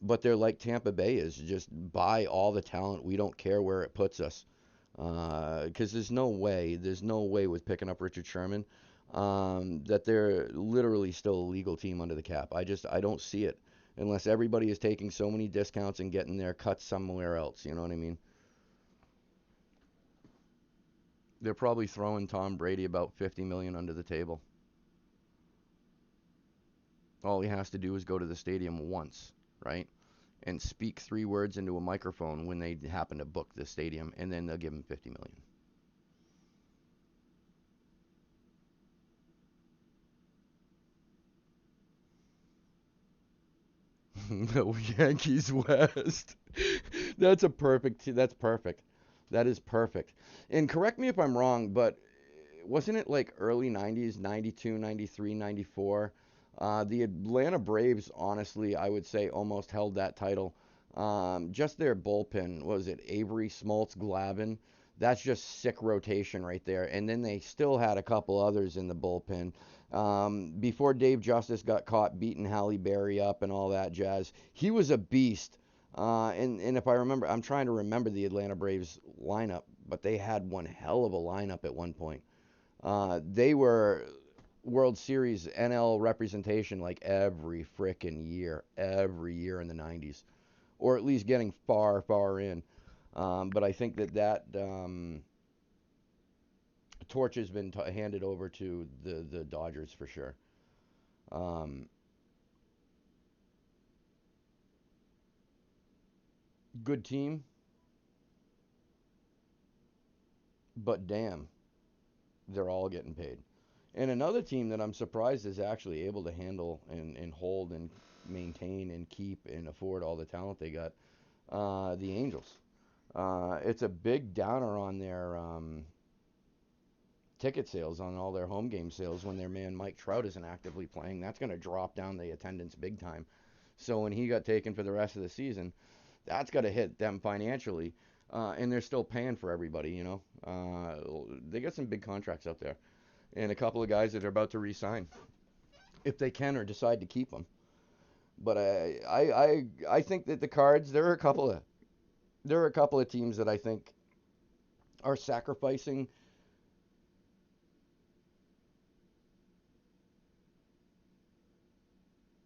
But they're like Tampa Bay is. Just buy all the talent. We don't care where it puts us. Because there's no way with picking up Richard Sherman that they're literally still a legal team under the cap. I don't see it unless everybody is taking so many discounts and getting their cuts somewhere else. You know what I mean? They're probably throwing Tom Brady about 50 million under the table. All he has to do is go to the stadium once, right? And speak 3 words into a microphone when they happen to book the stadium, and then they'll give him 50 million. No, Yankees West. That's perfect. That is perfect. And correct me if I'm wrong, but wasn't it like early 90s, 92, 93, 94? The Atlanta Braves, honestly, I would say almost held that title. Just their bullpen, was it Avery, Smoltz, Glavin? That's just sick rotation right there. And then they still had a couple others in the bullpen. Before Dave Justice got caught beating Halle Berry up and all that jazz, he was a beast. And if I remember, I'm trying to remember the Atlanta Braves lineup, but they had one hell of a lineup at one point. They were World Series NL representation like every year in the 90s, or at least getting far, far in. But I think that torch has been handed over to the Dodgers for sure. Um, Good team, but damn, they're all getting paid. And another team that I'm surprised is actually able to handle and hold and maintain and keep and afford all the talent they got. The Angels. It's a big downer on their ticket sales, on all their home game sales when their man Mike Trout isn't actively playing. That's going to drop down the attendance big time. So when he got taken for the rest of the season, that's got to hit them financially. And they're still paying for everybody, you know. They got some big contracts out there, and a couple of guys that are about to re-sign, if they can or decide to keep them. But I think that the Cards, there are a couple of teams that I think are sacrificing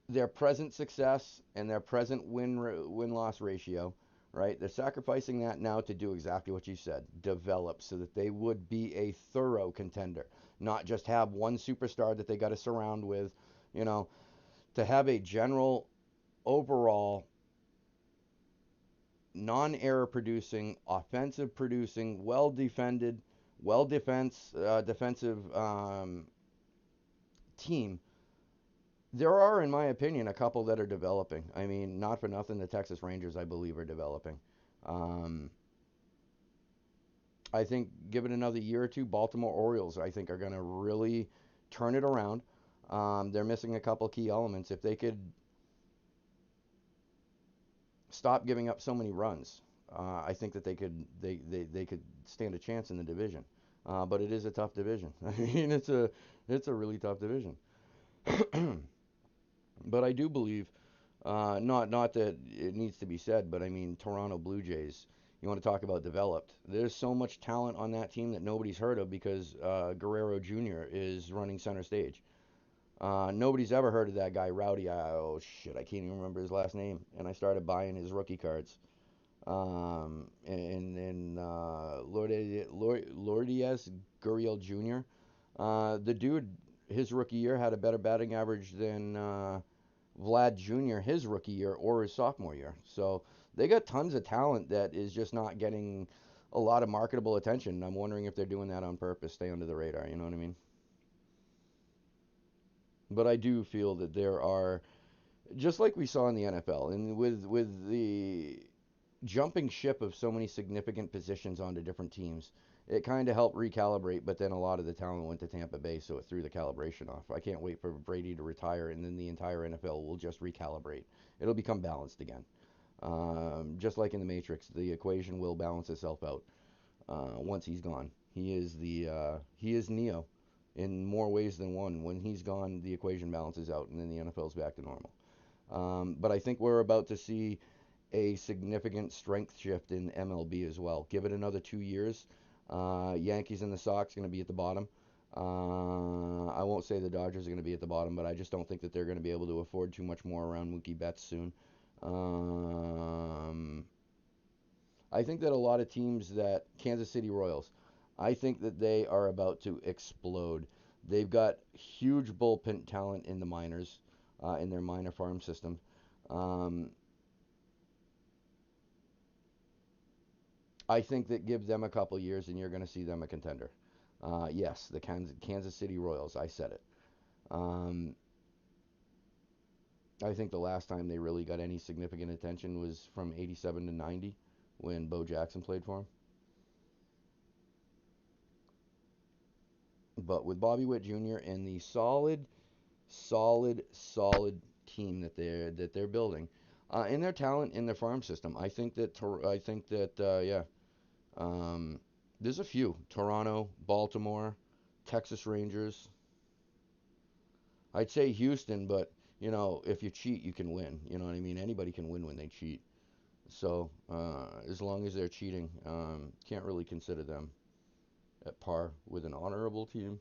their present success and their present win loss ratio, right? They're sacrificing that now to do exactly what you said, develop so that they would be a thorough contender, not just have one superstar that they got to surround with, you know, to have a general overall non-error producing, offensive producing, well defended, defensive team. There are, in my opinion, a couple that are developing. I mean, not for nothing, the Texas Rangers, I believe, are developing. Um, I think, give it another year or two, Baltimore Orioles, I think, are going to really turn it around. They're missing a couple key elements. If they could stop giving up so many runs, I think that they could stand a chance in the division. But it is a tough division. I mean, it's a really tough division. But I do believe, not that it needs to be said, but I mean, Toronto Blue Jays. You want to talk about developed? There's so much talent on that team that nobody's heard of because Guerrero Jr. is running center stage. Nobody's ever heard of that guy, Rowdy. Oh shit, I can't even remember his last name. And I started buying his rookie cards. And Lourdes Gurriel Jr. The dude, his rookie year had a better batting average than Vlad Jr. his rookie year or his sophomore year. So they got tons of talent that is just not getting a lot of marketable attention. I'm wondering if they're doing that on purpose, stay under the radar. You know what I mean? But I do feel that there are, just like we saw in the NFL, and with the jumping ship of so many significant positions onto different teams, it kind of helped recalibrate, but then a lot of the talent went to Tampa Bay, so it threw the calibration off. I can't wait for Brady to retire, and then the entire NFL will just recalibrate. It'll become balanced again. Just like in the Matrix, the equation will balance itself out once he's gone. He is Neo in more ways than one. When he's gone, the equation balances out, and then the NFL's back to normal. But I think we're about to see a significant strength shift in MLB as well. Give it another 2 years. Yankees and the Sox going to be at the bottom. I won't say the Dodgers are going to be at the bottom, but I just don't think that they're going to be able to afford too much more around Mookie Betts soon. Um, I think that a lot of teams that Kansas City Royals, I think that they are about to explode. They've got huge bullpen talent in the minors, in their minor farm system. Um, I think that give them a couple years and you're going to see them a contender. Yes, the Kansas City Royals. I said it. Um, I think the last time they really got any significant attention was from '87 to '90 when Bo Jackson played for them. But with Bobby Witt Jr. and the solid team that they're building, and their talent in their farm system, I think that yeah, there's a few: Toronto, Baltimore, Texas Rangers. I'd say Houston, but if you cheat, you can win. You know what I mean? Anybody can win when they cheat. So as long as they're cheating, can't really consider them at par with an honorable team.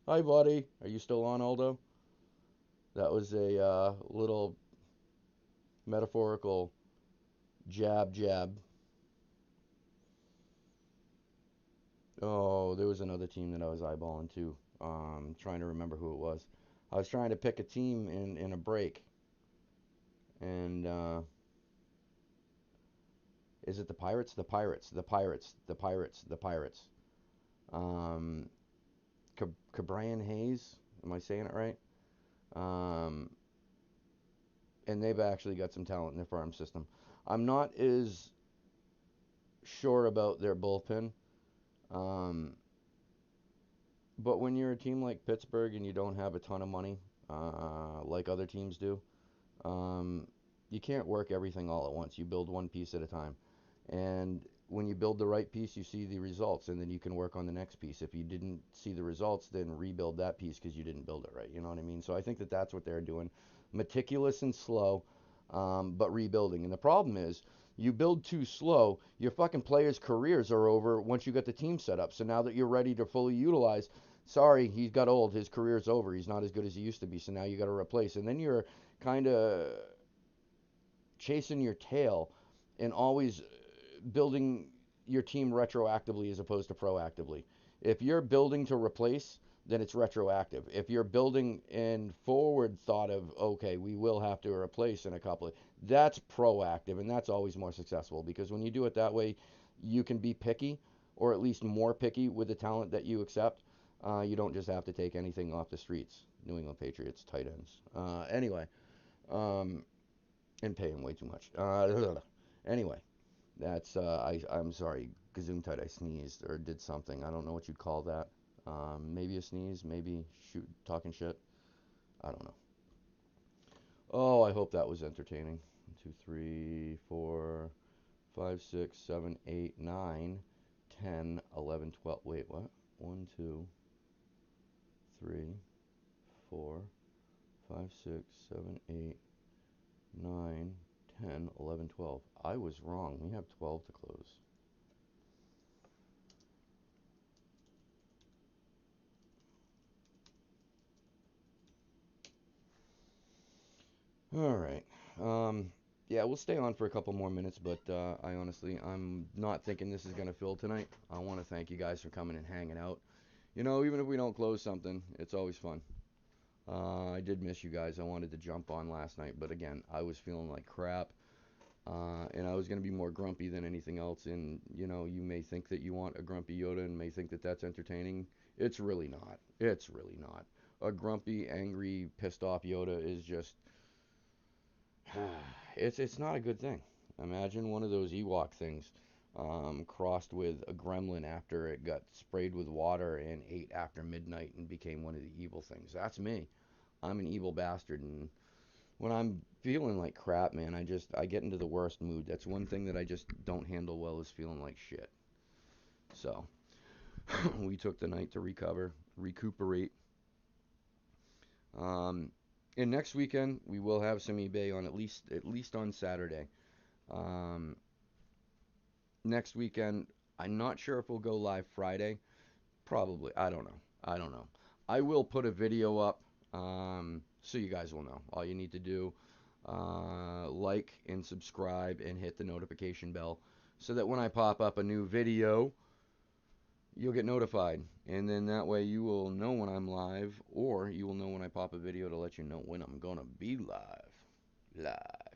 Hi, buddy. Are you still on, Aldo? That was a little metaphorical jab, jab. Oh, there was another team that I was eyeballing too. Trying to remember who it was. I was trying to pick a team in a break, and is it the Pirates? The Pirates. The Pirates. The Pirates. The Pirates. Um, Cabrian Hayes. Am I saying it right? Um, and they've actually got some talent in their farm system. I'm not as sure about their bullpen. Um, but when you're a team like Pittsburgh and you don't have a ton of money, like other teams do, um, you can't work everything all at once. You build one piece at a time. And when you build the right piece, you see the results, and then you can work on the next piece. If you didn't see the results, then rebuild that piece because you didn't build it right. You know what I mean? So I think that that's what they're doing. Meticulous and slow, but rebuilding. And the problem is, you build too slow, your fucking players' careers are over once you get the team set up. So now that you're ready to fully utilize, sorry, he's got old. His career's over. He's not as good as he used to be. So now you got to replace. And then you're kind of chasing your tail and always building your team retroactively as opposed to proactively. If you're building to replace, then it's retroactive. If you're building in forward thought of, okay, we will have to replace in a couple of, that's proactive and that's always more successful because when you do it that way, you can be picky or at least more picky with the talent that you accept. You don't just have to take anything off the streets. New England Patriots tight ends. Anyway, um, and pay him way too much. Anyway, I'm sorry, Gesundheit. I sneezed or did something. I don't know what you'd call that. Maybe a sneeze, maybe shoot talking shit. I don't know. Oh, I hope that was entertaining. 1, 2, 3, 4, 5, 6, 7, 8, 9, 10, 11, 12. Wait, what? 1, 2, 3, 4, 5, 6, 7, 8, 9, 10, 11, 12. I was wrong. We have 12 to close. All right. Yeah, we'll stay on for a couple more minutes, but I'm not thinking this is going to fill tonight. I want to thank you guys for coming and hanging out. You know, even if we don't close something, it's always fun. I did miss you guys. I wanted to jump on last night, but again, I was feeling like crap. And I was going to be more grumpy than anything else. And, you know, you may think that you want a grumpy Yoda and may think that that's entertaining. It's really not. It's really not. A grumpy, angry, pissed off Yoda is just, it's not a good thing. Imagine one of those Ewok things crossed with a gremlin after it got sprayed with water and ate after midnight and became one of the evil things. That's me. I'm an evil bastard, and when I'm feeling like crap, man, I get into the worst mood. That's one thing that I just don't handle well is feeling like shit. So we took the night to recuperate. Um, and next weekend we will have some eBay on at least on Saturday. Um, Next weekend, I'm not sure if we'll go live Friday. Probably. I don't know. I don't know. I will put a video up so you guys will know. All you need to do, like and subscribe and hit the notification bell so that when I pop up a new video, you'll get notified. And then that way you will know when I'm live, or you will know when I pop a video to let you know when I'm going to be live. Live.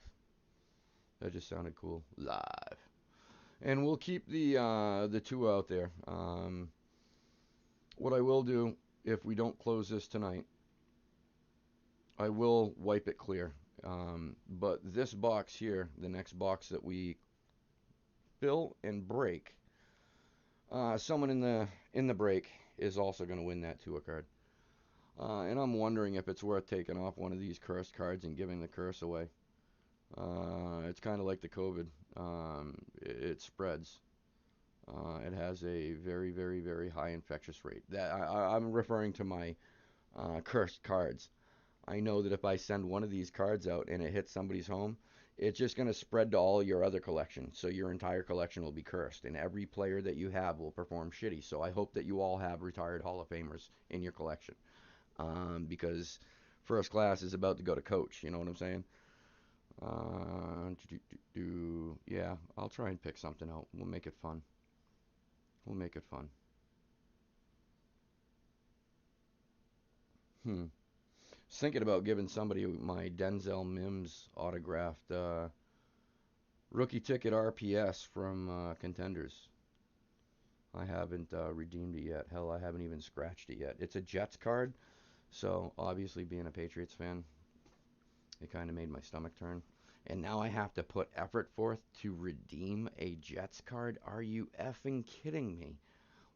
That just sounded cool. Live. And we'll keep the two out there. What I will do if we don't close this tonight, I will wipe it clear. But this box here, the next box that we fill and break, someone in the break is also going to win that Tua card. And I'm wondering if it's worth taking off one of these cursed cards and giving the curse away. It's kind of like the COVID. It spreads. It has a very, very, very high infectious rate. I'm referring to my cursed cards. I know that if I send one of these cards out and it hits somebody's home, it's just going to spread to all your other collections. So your entire collection will be cursed, and every player that you have will perform shitty. So I hope that you all have retired Hall of Famers in your collection, because first class is about to go to coach. You know what I'm saying? Yeah, I'll try and pick something out. We'll make it fun. We'll make it fun. Hmm. Was thinking about giving somebody my Denzel Mims autographed rookie ticket RPS from Contenders. I haven't redeemed it yet. Hell, I haven't even scratched it yet. It's a Jets card, so obviously being a Patriots fan, it kind of made my stomach turn. And now I have to put effort forth to redeem a Jets card? Are you effing kidding me?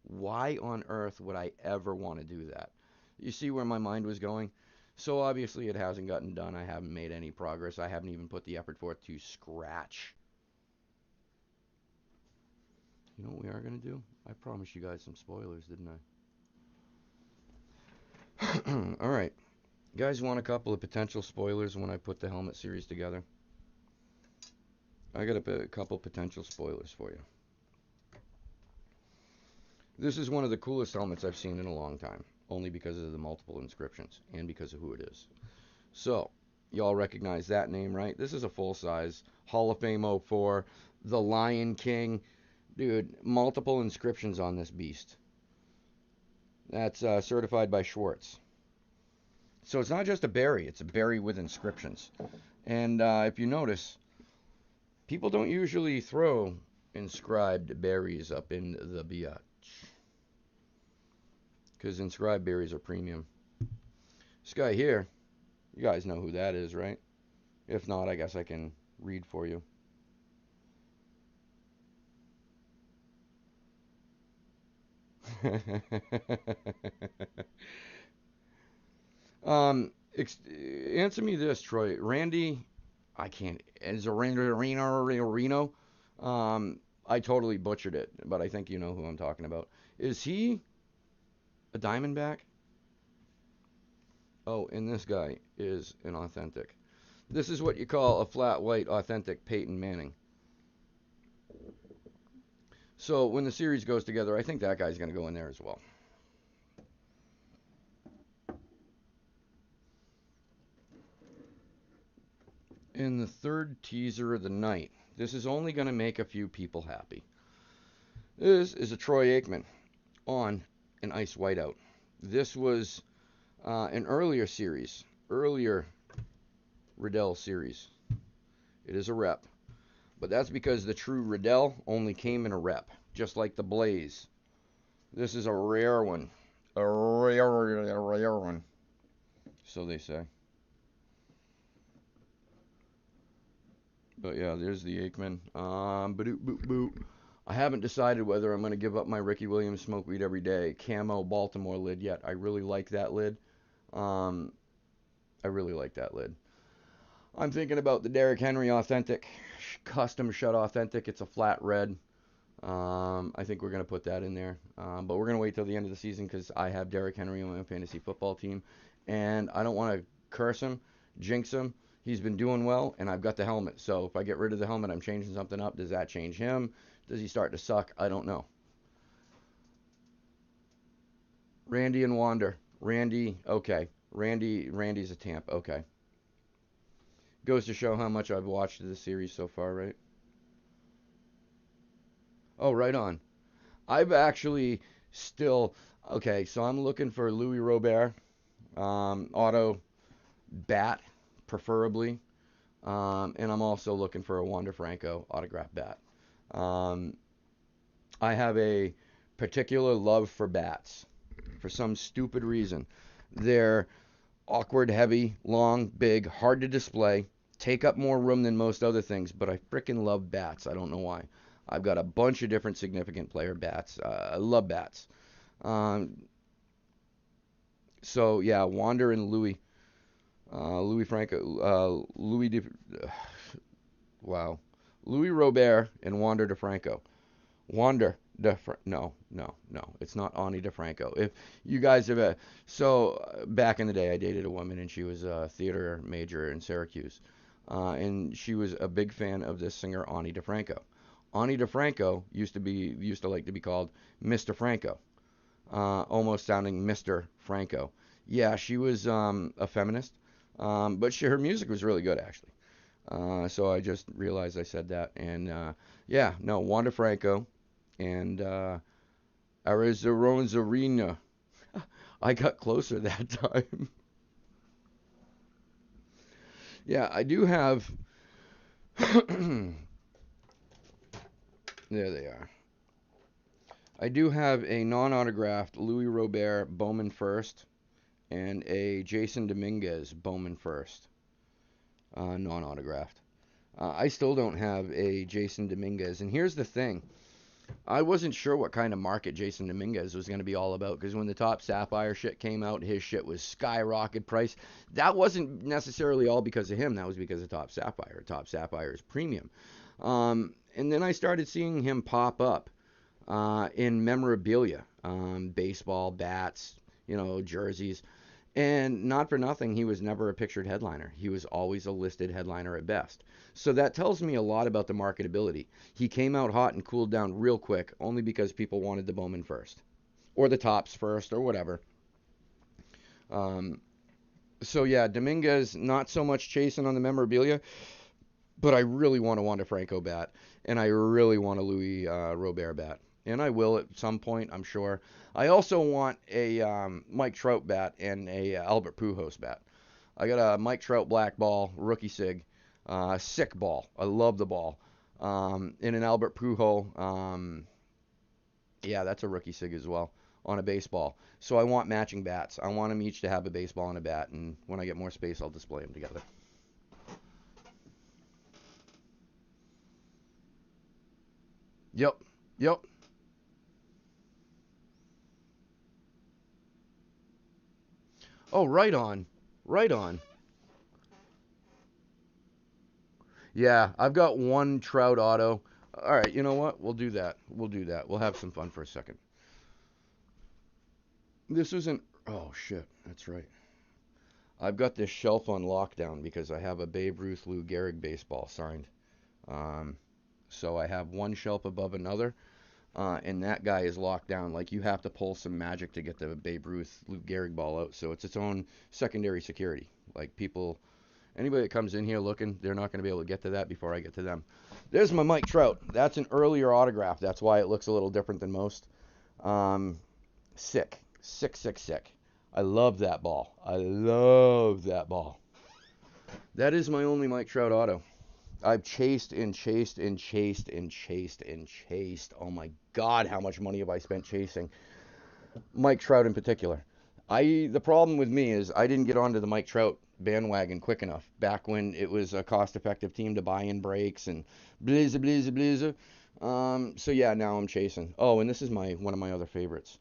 Why on earth would I ever want to do that? You see where my mind was going? So obviously it hasn't gotten done. I haven't made any progress. I haven't even put the effort forth to scratch. You know what we are going to do? I promised you guys some spoilers, didn't I? All right. You guys want a couple of potential spoilers when I put the helmet series together? I got a couple potential spoilers for you. This is one of the coolest helmets I've seen in a long time, only because of the multiple inscriptions and because of who it is. So, y'all recognize that name, right? This is a full-size Hall of Fame 04, the Lion King. Dude, multiple inscriptions on this beast. That's certified by Schwartz. So it's not just a berry, it's a berry with inscriptions. And if you notice, people don't usually throw inscribed berries up in the biatch, because inscribed berries are premium. This guy here, you guys know who that is, right? If not, I guess I can read for you. um, Answer me this, Troy. Randy, I can't. Is it Reno? I totally butchered it, but I think you know who I'm talking about. Is he A Diamondback? Oh, and this guy is an authentic. This is what you call a flat white authentic Peyton Manning. So when the series goes together, I think that guy's going to go in there as well. In the third teaser of the night, this is only going to make a few people happy. This is a Troy Aikman on an ice whiteout. This was an earlier Riddell series. It is a rep. But that's because the true Riddell only came in a rep, just like the Blaze. This is a rare one. A rare one. So they say. But yeah, there's the Aikman. I haven't decided whether I'm going to give up my Ricky Williams smoke weed every day camo Baltimore lid yet. I really like that lid. I really like that lid. I'm thinking about the Derrick Henry Authentic, custom shut Authentic. It's a flat red. I think we're going to put that in there. But we're going to wait till the end of the season because I have Derrick Henry on my fantasy football team. And I don't want to curse him, jinx him. He's been doing well, and I've got the helmet. So if I get rid of the helmet, I'm changing something up. Does that change him? Does he start to suck? I don't know. Randy and Wander. Randy, okay. Randy's a Tamp, okay. Goes to show how much I've watched of the series so far, right? Oh, right on. I've actually still, okay, so I'm looking for Louis Robert, auto bat, preferably. And I'm also looking for a Wander Franco autograph bat. Um, I have a particular love for bats for some stupid reason. They're awkward, heavy, long, big, hard to display, take up more room than most other things, but I freaking love bats. I don't know why. I've got a bunch of different significant player bats. I love bats. Um, so yeah, Wander and Louis, Louis Franco, wow, Louis Robert and Wander DeFranco. Wander no, it's not Ani DeFranco. If you guys have back in the day, I dated a woman and she was a theater major in Syracuse, and she was a big fan of this singer Ani DeFranco. Ani DeFranco used to like to be called Mr. Franco, almost sounding Mr. Franco. Yeah, she was a feminist, but her music was really good actually. So I just realized I said that, and yeah, no, Wanda Franco and Arizona. I got closer that time. Yeah, I do have. There they are. I do have a non-autographed Louis Robert Bowman First and a Jason Dominguez Bowman First, non-autographed. I still don't have a Jason Dominguez, and here's the thing. I wasn't sure what kind of market Jason Dominguez was going to be all about because when the top Sapphire shit came out, his shit was skyrocket price. That wasn't necessarily all because of him. That was because of Top Sapphire. Top Sapphire is premium. And then I started seeing him pop up in memorabilia, baseball, bats, jerseys. And not for nothing, he was never a pictured headliner. He was always a listed headliner at best. So that tells me a lot about the marketability. He came out hot and cooled down real quick only because people wanted the Bowman first. Or the tops first, or whatever. Um, so yeah, Dominguez, not so much chasing on the memorabilia, but I really want a Wander Franco bat. And I really want a Louis Robert bat. And I will at some point, I'm sure. I also want a Mike Trout bat and a Albert Pujols bat. I got a Mike Trout black ball, rookie sig, sick ball. I love the ball. In an Albert Pujols, yeah, that's a rookie sig as well on a baseball. So I want matching bats. I want them each to have a baseball and a bat, and when I get more space, I'll display them together. Yep, yep. Oh, right on, right on. Yeah, I've got one Trout auto. All right, you know what? We'll do that. We'll do that. We'll have some fun for a second. This isn't. Oh shit, that's right. I've got this shelf on lockdown because I have a Babe Ruth Lou Gehrig baseball signed. Um, so I have one shelf above another, and that guy is locked down. Like you have to pull some magic to get the Babe Ruth Lou Gehrig ball out. So it's its own secondary security. Like people, anybody that comes in here looking, they're not going to be able to get to that before I get to them. There's my Mike Trout. That's an earlier autograph. That's why it looks a little different than most. Um, sick, sick, sick, sick. I love that ball. I love that ball. That is my only Mike Trout auto. I've chased and chased and chased and chased and chased. Oh my God, how much money have I spent chasing Mike Trout in particular? The problem with me is I didn't get onto the Mike Trout bandwagon quick enough. Back when it was a cost-effective team to buy in breaks and blazer, blazer, blazer. So yeah, now I'm chasing. Oh, and this is my one of my other favorites.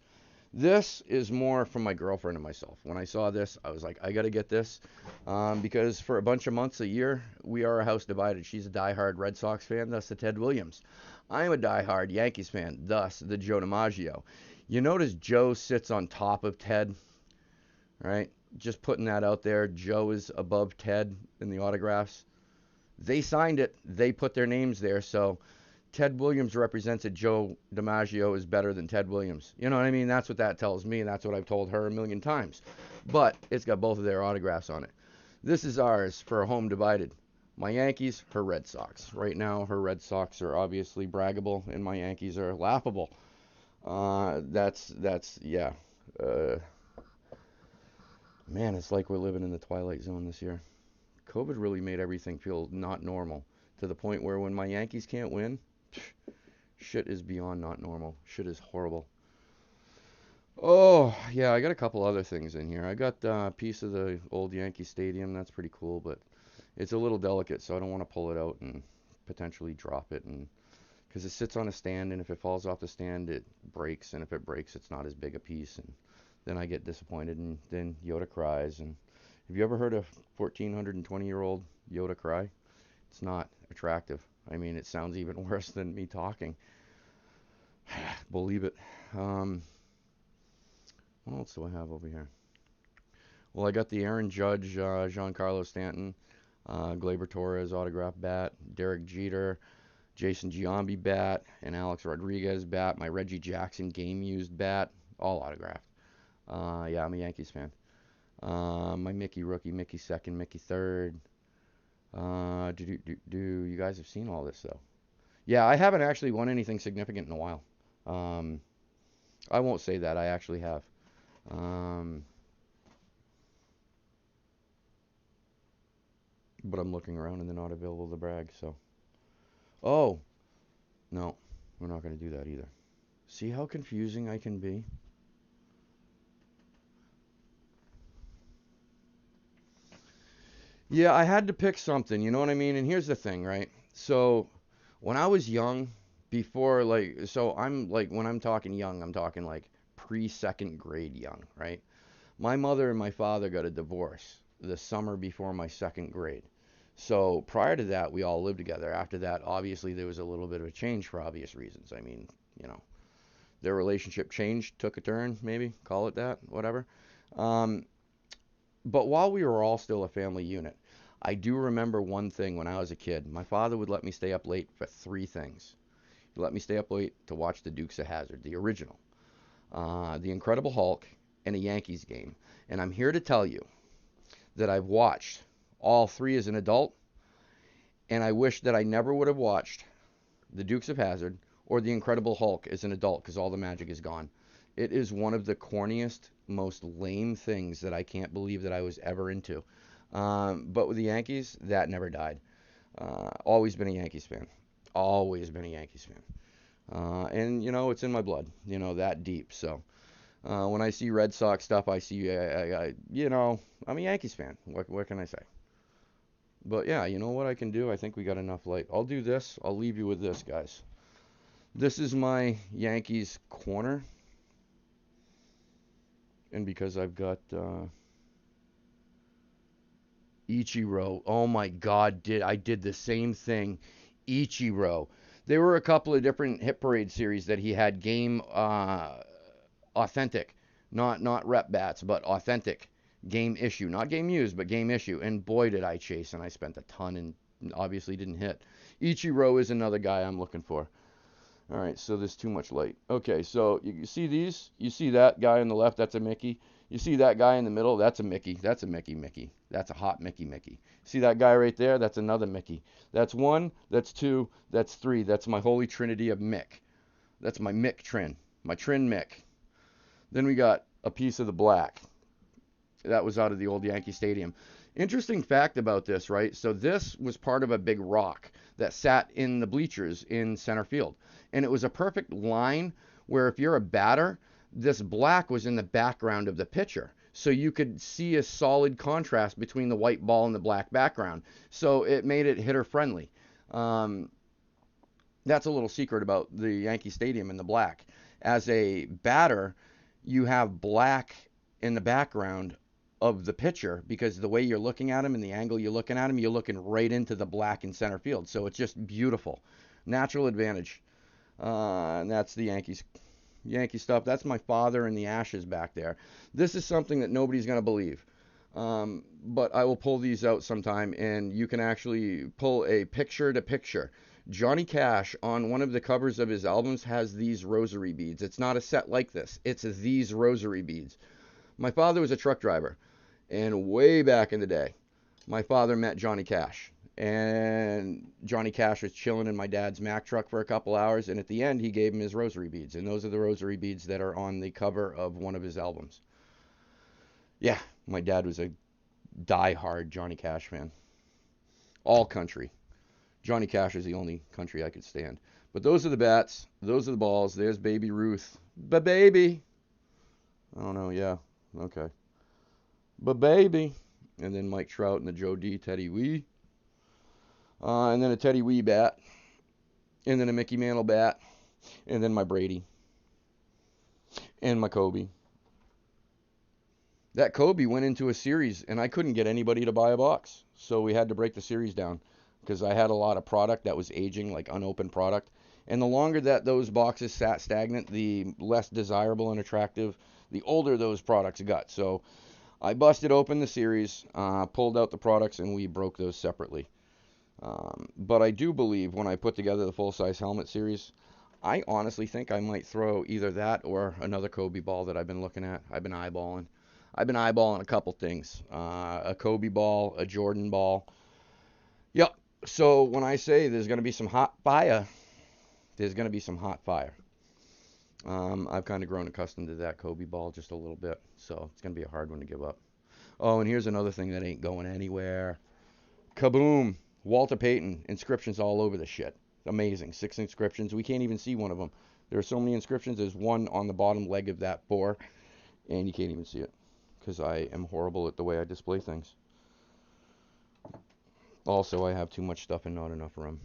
This is more from my girlfriend and myself. When I saw this, I was like, I got to get this because for a bunch of months a year, we are a house divided. She's a diehard Red Sox fan, thus the Ted Williams. I'm a diehard Yankees fan, thus the Joe DiMaggio. You notice Joe sits on top of Ted, right? Just putting that out there. Joe is above Ted in the autographs. They signed it. They put their names there, so Ted Williams represents it. Joe DiMaggio is better than Ted Williams. You know what I mean? That's what that tells me, and that's what I've told her a million times. But it's got both of their autographs on it. This is ours for a home divided. My Yankees, her Red Sox. Right now, her Red Sox are obviously braggable, and my Yankees are laughable. Yeah. Uh, Man, it's like we're living in the twilight zone this year. COVID really made everything feel not normal to the point where when my Yankees can't win, shit is beyond not normal. Shit is horrible. Oh, yeah, I got a couple other things in here. I got a piece of the old Yankee Stadium. That's pretty cool, but it's a little delicate, so I don't want to pull it out and potentially drop it. And because it sits on a stand, and if it falls off the stand, it breaks. And if it breaks, it's not as big a piece. And then I get disappointed, and then Yoda cries. And have you ever heard a 1,420-year-old Yoda cry? It's not attractive. I mean, it sounds even worse than me talking. Believe it. Um, what else do I have over here? Well, I got the Aaron Judge, Giancarlo Stanton, Gleyber Torres autograph bat, Derek Jeter, Jason Giambi bat, and Alex Rodriguez bat. My Reggie Jackson game used bat, all autographed. Yeah, I'm a Yankees fan. My Mickey rookie, Mickey second, Mickey third. You guys have seen all this though? Yeah, I haven't actually won anything significant in a while. Um, I won't say that. I actually have. Um, but I'm looking around and they're not available to brag. So, oh no, we're not going to do that either. See how confusing I can be? Yeah, I had to pick something. You know what I mean? And here's the thing, right? So, when I was young, before so I'm like when I'm talking young, I'm talking like pre-second grade young, right? My mother and my father got a divorce the summer before my second grade. So prior to that, we all lived together. After that, obviously, there was a little bit of a change for obvious reasons. I mean, you know, their relationship changed, took a turn, maybe, call it that, whatever. Um, but while we were all still a family unit, I do remember one thing when I was a kid. My father would let me stay up late for three things. He let me stay up late to watch the Dukes of Hazzard, the original, the Incredible Hulk, and a Yankees game. And I'm here to tell you that I've watched all three as an adult, and I wish that I never would have watched the Dukes of Hazzard or the Incredible Hulk as an adult because all the magic is gone. It is one of the corniest, most lame things that I can't believe that I was ever into. But with the Yankees, that never died. Always been a Yankees fan. Always been a Yankees fan. And you know, it's in my blood. You know, that deep. So when I see Red Sox stuff, I see, you know, I'm a Yankees fan. What can I say? But yeah, you know what I can do? I think we got enough light. I'll do this. I'll leave you with this, guys. This is my Yankees corner. And because I've got Ichiro. Oh my God, I did the same thing. Ichiro. There were a couple of different Hit Parade series that he had game authentic. Not rep bats, but authentic game issue, not game used, but game issue. And boy, did I chase, and I spent a ton and obviously didn't hit. Ichiro is another guy I'm looking for. All right, so there's too much light. Okay, so you see these? You see that guy on the left? That's a Mickey. You see that guy in the middle? That's a Mickey. That's a Mickey. That's a hot Mickey. See that guy right there? That's another Mickey. That's one, that's two, that's three. That's my holy trinity of Mick. That's my Mick Trin. My Trin Mick. Then we got a piece of the black. That was out of the old Yankee Stadium. Interesting fact about this, right? So this was part of a big rock that sat in the bleachers in center field. And it was a perfect line where if you're a batter, this black was in the background of the pitcher. So you could see a solid contrast between the white ball and the black background. So it made it hitter friendly. That's a little secret about the Yankee Stadium and the black. As a batter, you have black in the background of the pitcher because the way you're looking at him and the angle you're looking at him, you're looking right into the black in center field. So it's just beautiful. Natural advantage. And that's the Yankee stuff. That's my father in the ashes back there. This is something that nobody's going to believe. But I will pull these out sometime, and you can actually pull a picture to picture. Johnny Cash, on one of the covers of his albums, has these rosary beads. It's not a set like this. It's these rosary beads. My father was a truck driver, and way back in the day, my father met Johnny Cash. And Johnny Cash was chilling in my dad's Mack truck for a couple hours, and at the end, he gave him his rosary beads. And those are the rosary beads that are on the cover of one of his albums. Yeah, my dad was a die-hard Johnny Cash fan. All country. Johnny Cash is the only country I could stand. But those are the bats. Those are the balls. There's Baby Ruth. Baby. I don't know. Yeah. Okay. Baby. And then Mike Trout and the Joe D. Teddy Wee. And then a Teddy Wee bat. And then a Mickey Mantle bat. And then my Brady. And my Kobe. That Kobe went into a series, and I couldn't get anybody to buy a box. So we had to break the series down because I had a lot of product that was aging, like unopened product. And the longer that those boxes sat stagnant, the less desirable and attractive, the older those products got. So I busted open the series, pulled out the products, and we broke those separately. But I do believe when I put together the full-size helmet series, I honestly think I might throw either that or another Kobe ball that I've been looking at. I've been eyeballing a couple things. A Kobe ball, a Jordan ball. Yep. So when I say there's going to be some hot fire, there's going to be some hot fire. I've kind of grown accustomed to that Kobe ball just a little bit, so it's going to be a hard one to give up. Oh, and here's another thing that ain't going anywhere. Kaboom! Walter Payton. Inscriptions all over the shit. Amazing. 6 inscriptions. We can't even see one of them. There are so many inscriptions. There's one on the bottom leg of that 4, and you can't even see it because I am horrible at the way I display things. Also, I have too much stuff and not enough room.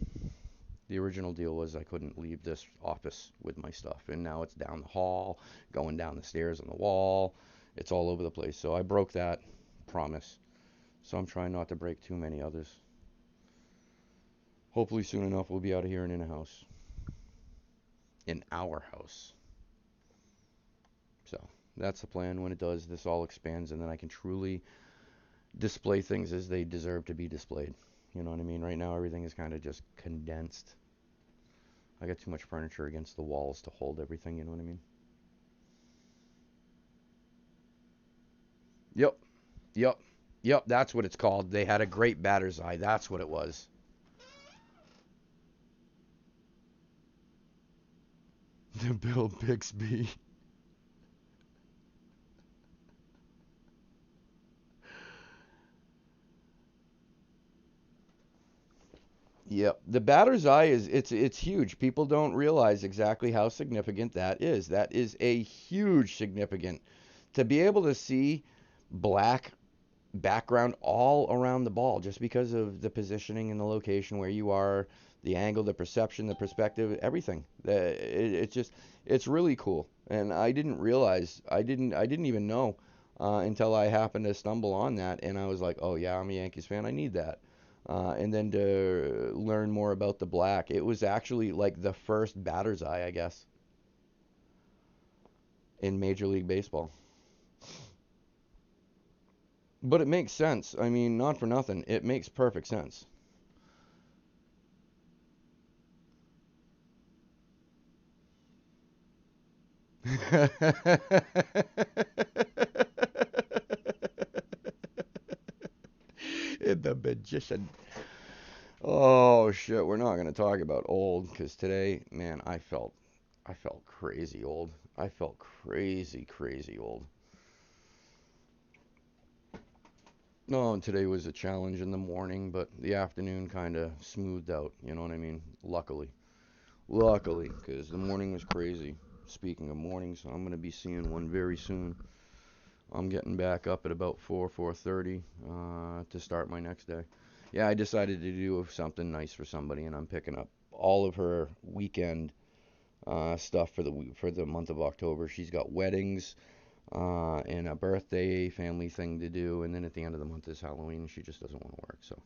The original deal was I couldn't leave this office with my stuff, and now it's down the hall, going down the stairs on the wall. It's all over the place. So I broke that promise. So I'm trying not to break too many others. Hopefully soon enough we'll be out of here and in a house. In our house. So that's the plan. When it does, this all expands, and then I can truly display things as they deserve to be displayed. You know what I mean? Right now everything is kind of just condensed. I got too much furniture against the walls to hold everything, you know what I mean? Yep, that's what it's called. They had a great batter's eye. That's what it was. The Bill Bixby. Yep. The batter's eye is it's huge. People don't realize exactly how significant that is. That is a huge significant to be able to see black background all around the ball just because of the positioning and the location where you are, the angle, the perception, the perspective, everything. It's just it's really cool. And I didn't realize I didn't even know until I happened to stumble on that, and I was like, oh yeah, I'm a Yankees fan. I need that. And then to learn more about the black, it was actually like the first batter's eye, I guess, in Major League Baseball. But it makes sense. I mean, not for nothing. It makes perfect sense. The magician. Oh shit, we're not gonna talk about old because today, man, I felt crazy old. I felt crazy, crazy old. No, and today was a challenge in the morning, but the afternoon kind of smoothed out. You know what I mean? Luckily, because the morning was crazy. Speaking of mornings, I'm gonna be seeing one very soon. I'm getting back up at about 4:30 to start my next day. Yeah, I decided to do something nice for somebody, and I'm picking up all of her weekend stuff for the month of October. She's got weddings and a birthday family thing to do, and then at the end of the month is Halloween. She just doesn't want to work, so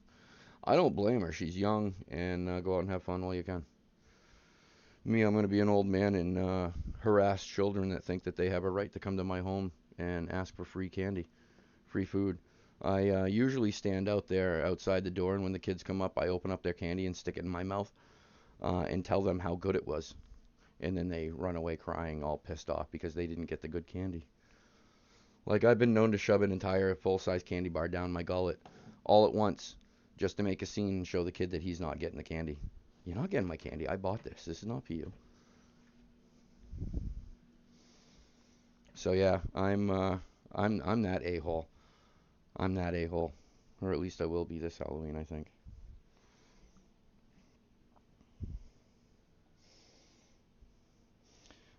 I don't blame her. She's young, and go out and have fun while you can. Me, I'm going to be an old man and harass children that think that they have a right to come to my home and ask for free candy, free food. I usually stand out there outside the door, and when the kids come up, I open up their candy and stick it in my mouth and tell them how good it was. And then they run away crying, all pissed off because they didn't get the good candy. Like, I've been known to shove an entire full-size candy bar down my gullet all at once just to make a scene and show the kid that he's not getting the candy. You're not getting my candy. I bought this. This is not for you. So yeah, I'm that a-hole. I'm that a-hole, or at least I will be this Halloween, I think.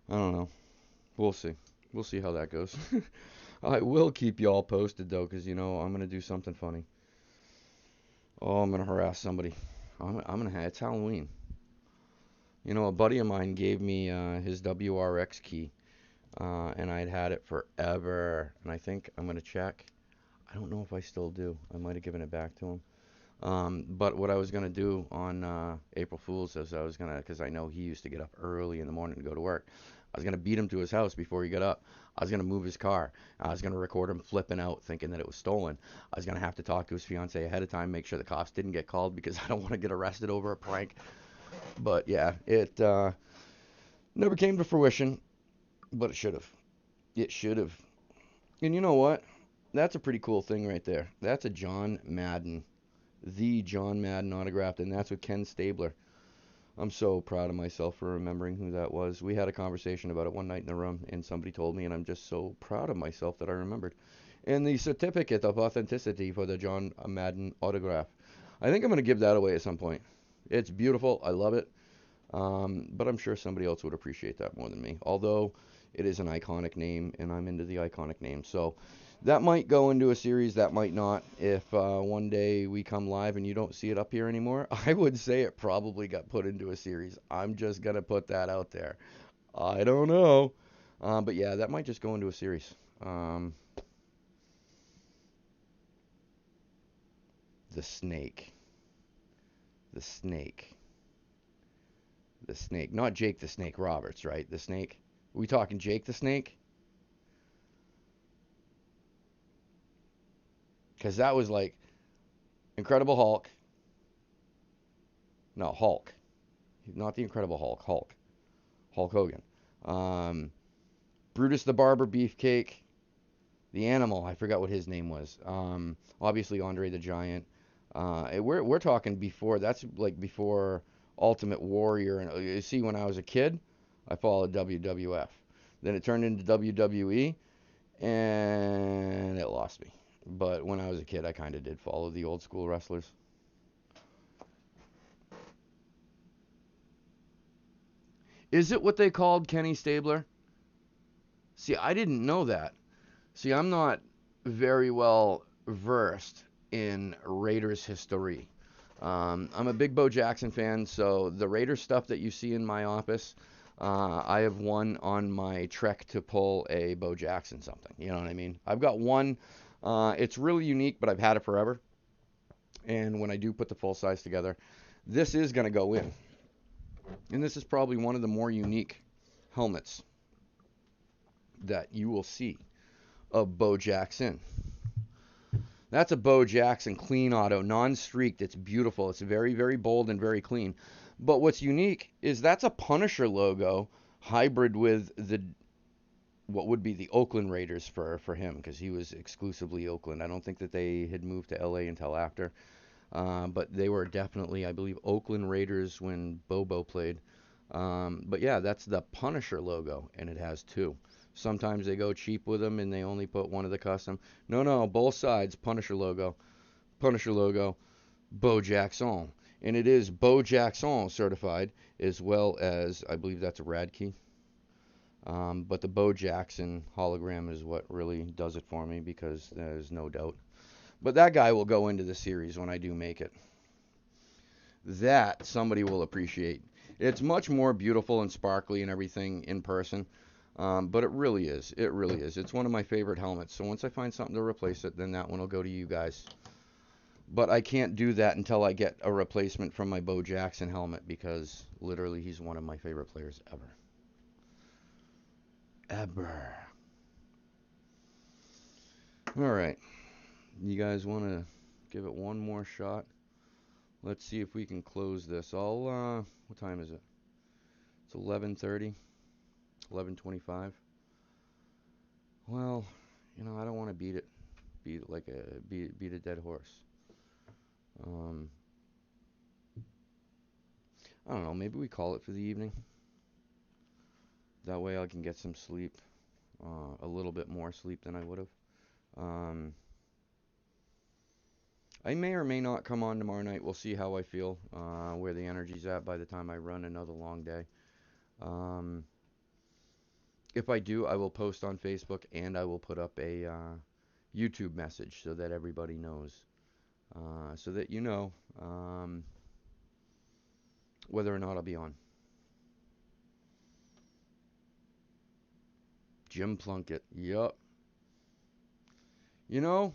I don't know. We'll see. We'll see how that goes. I will keep y'all posted though, 'cause I'm gonna do something funny. Oh, I'm gonna harass somebody. I'm gonna have it's Halloween. A buddy of mine gave me his WRX key, and I'd had it forever, and I think I'm gonna check. I don't know if I still do. I might have given it back to him. But what I was gonna do on April Fool's is because I know he used to get up early in the morning to go to work. I was gonna beat him to his house before he got up. I was gonna move his car. I was gonna record him flipping out, thinking that it was stolen. I was gonna have to talk to his fiance ahead of time, make sure the cops didn't get called because I don't want to get arrested over a prank. But yeah, it never came to fruition, but it should have. It should have. And you know what? That's a pretty cool thing right there. That's a John Madden, the John Madden autographed, and that's with Ken Stabler. I'm so proud of myself for remembering who that was. We had a conversation about it one night in the room, and somebody told me, and I'm just so proud of myself that I remembered. And the certificate of authenticity for the John Madden autograph. I think I'm going to give that away at some point. It's beautiful. I love it. But I'm sure somebody else would appreciate that more than me. Although it is an iconic name, and I'm into the iconic name. So that might go into a series, that might not. If one day we come live and you don't see it up here anymore, I would say it probably got put into a series. I'm just going to put that out there. I don't know. But yeah, that might just go into a series. The snake. The snake. The snake. Not Jake the Snake Roberts, right? The snake. Are we talking Jake the Snake? Because that was like Incredible Hulk. No, Hulk. Not the Incredible Hulk. Hulk. Hulk Hogan. Um, Brutus the Barber Beefcake. The Animal. I forgot what his name was. Obviously Andre the Giant. We're talking before. That's like before Ultimate Warrior. And you see, when I was a kid, I followed WWF. Then it turned into WWE, and it lost me. But when I was a kid, I kind of did follow the old school wrestlers. Is it what they called Kenny Stabler? See, I didn't know that. See, I'm not very well versed in Raiders history. I'm a big Bo Jackson fan, so the Raiders stuff that you see in my office, I have one on my trek to pull a Bo Jackson something. You know what I mean? I've got one. It's really unique, but I've had it forever. And when I do put the full size together, this is going to go in. And this is probably one of the more unique helmets that you will see of Bo Jackson. That's a Bo Jackson clean auto, non-streaked. It's beautiful. It's very, very bold and very clean. But what's unique is that's a Punisher logo hybrid with the what would be the Oakland Raiders for him because he was exclusively Oakland. I don't think that they had moved to LA until after. But they were definitely, I believe, Oakland Raiders when Bobo played. But yeah, that's the Punisher logo, and it has two. Sometimes they go cheap with them and they only put one of the custom. No, no, both sides, Punisher logo, Bo Jackson. And it is Bo Jackson certified, as well as, I believe that's a rad key. But the Bo Jackson hologram is what really does it for me because there's no doubt. But that guy will go into the series when I do make it. That somebody will appreciate. It's much more beautiful and sparkly and everything in person. But it really is. It really is. It's one of my favorite helmets. So once I find something to replace it, then that one will go to you guys. But I can't do that until I get a replacement from my Bo Jackson helmet because literally he's one of my favorite players ever. Ever. All right. You guys want to give it one more shot? Let's see if we can close this. What time is it? It's 11:30, 11:25. Well, I don't want to beat a dead horse. Um, I don't know. Maybe we call it for the evening. That way I can get some sleep, a little bit more sleep than I would have. Um, I may or may not come on tomorrow night. We'll see how I feel, where the energy's at by the time I run another long day. Um, if I do, I will post on Facebook and I will put up a YouTube message so that everybody knows, so that you know whether or not I'll be on. Jim Plunkett. Yup. You know,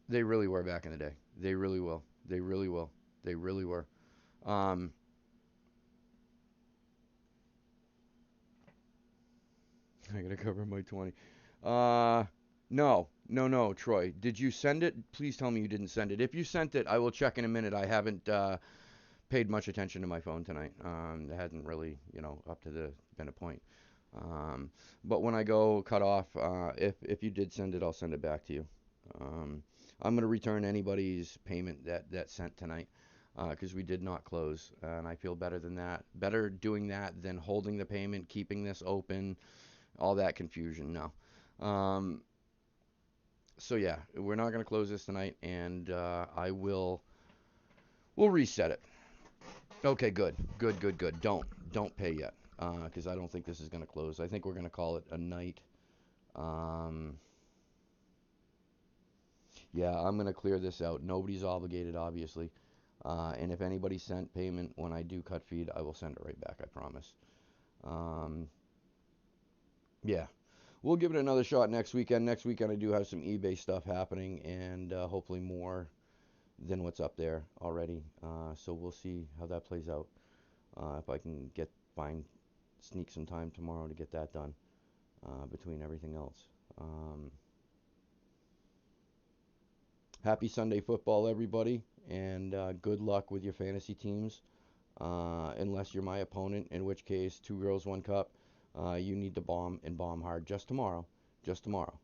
they really were back in the day. They really will. They really will. They really were. Um, I gotta cover my 20. Uh, no, no, no, Troy. Did you send it? Please tell me you didn't send it. If you sent it, I will check in a minute. I haven't paid much attention to my phone tonight. It hadn't really, up to the been a point. Um, but when I go cut off, if you did send it, I'll send it back to you. Um, I'm gonna return anybody's payment that sent tonight because we did not close, and I feel better than that. Better doing that than holding the payment, keeping this open, all that confusion. No. Um, so yeah, we're not gonna close this tonight, and we'll reset it. Okay, good, good, good, good. Don't pay yet, because I don't think this is gonna close. I think we're gonna call it a night. Um, yeah, I'm gonna clear this out. Nobody's obligated, obviously. And if anybody sent payment when I do cut feed, I will send it right back. I promise. Um, yeah, we'll give it another shot next weekend. Next weekend, I do have some eBay stuff happening, and hopefully more than what's up there already. So we'll see how that plays out. If I can sneak some time tomorrow to get that done between everything else. Um, Happy Sunday football, everybody, and good luck with your fantasy teams. Unless you're my opponent, in which case, two girls, one cup. You need to bomb and bomb hard just tomorrow. Just tomorrow.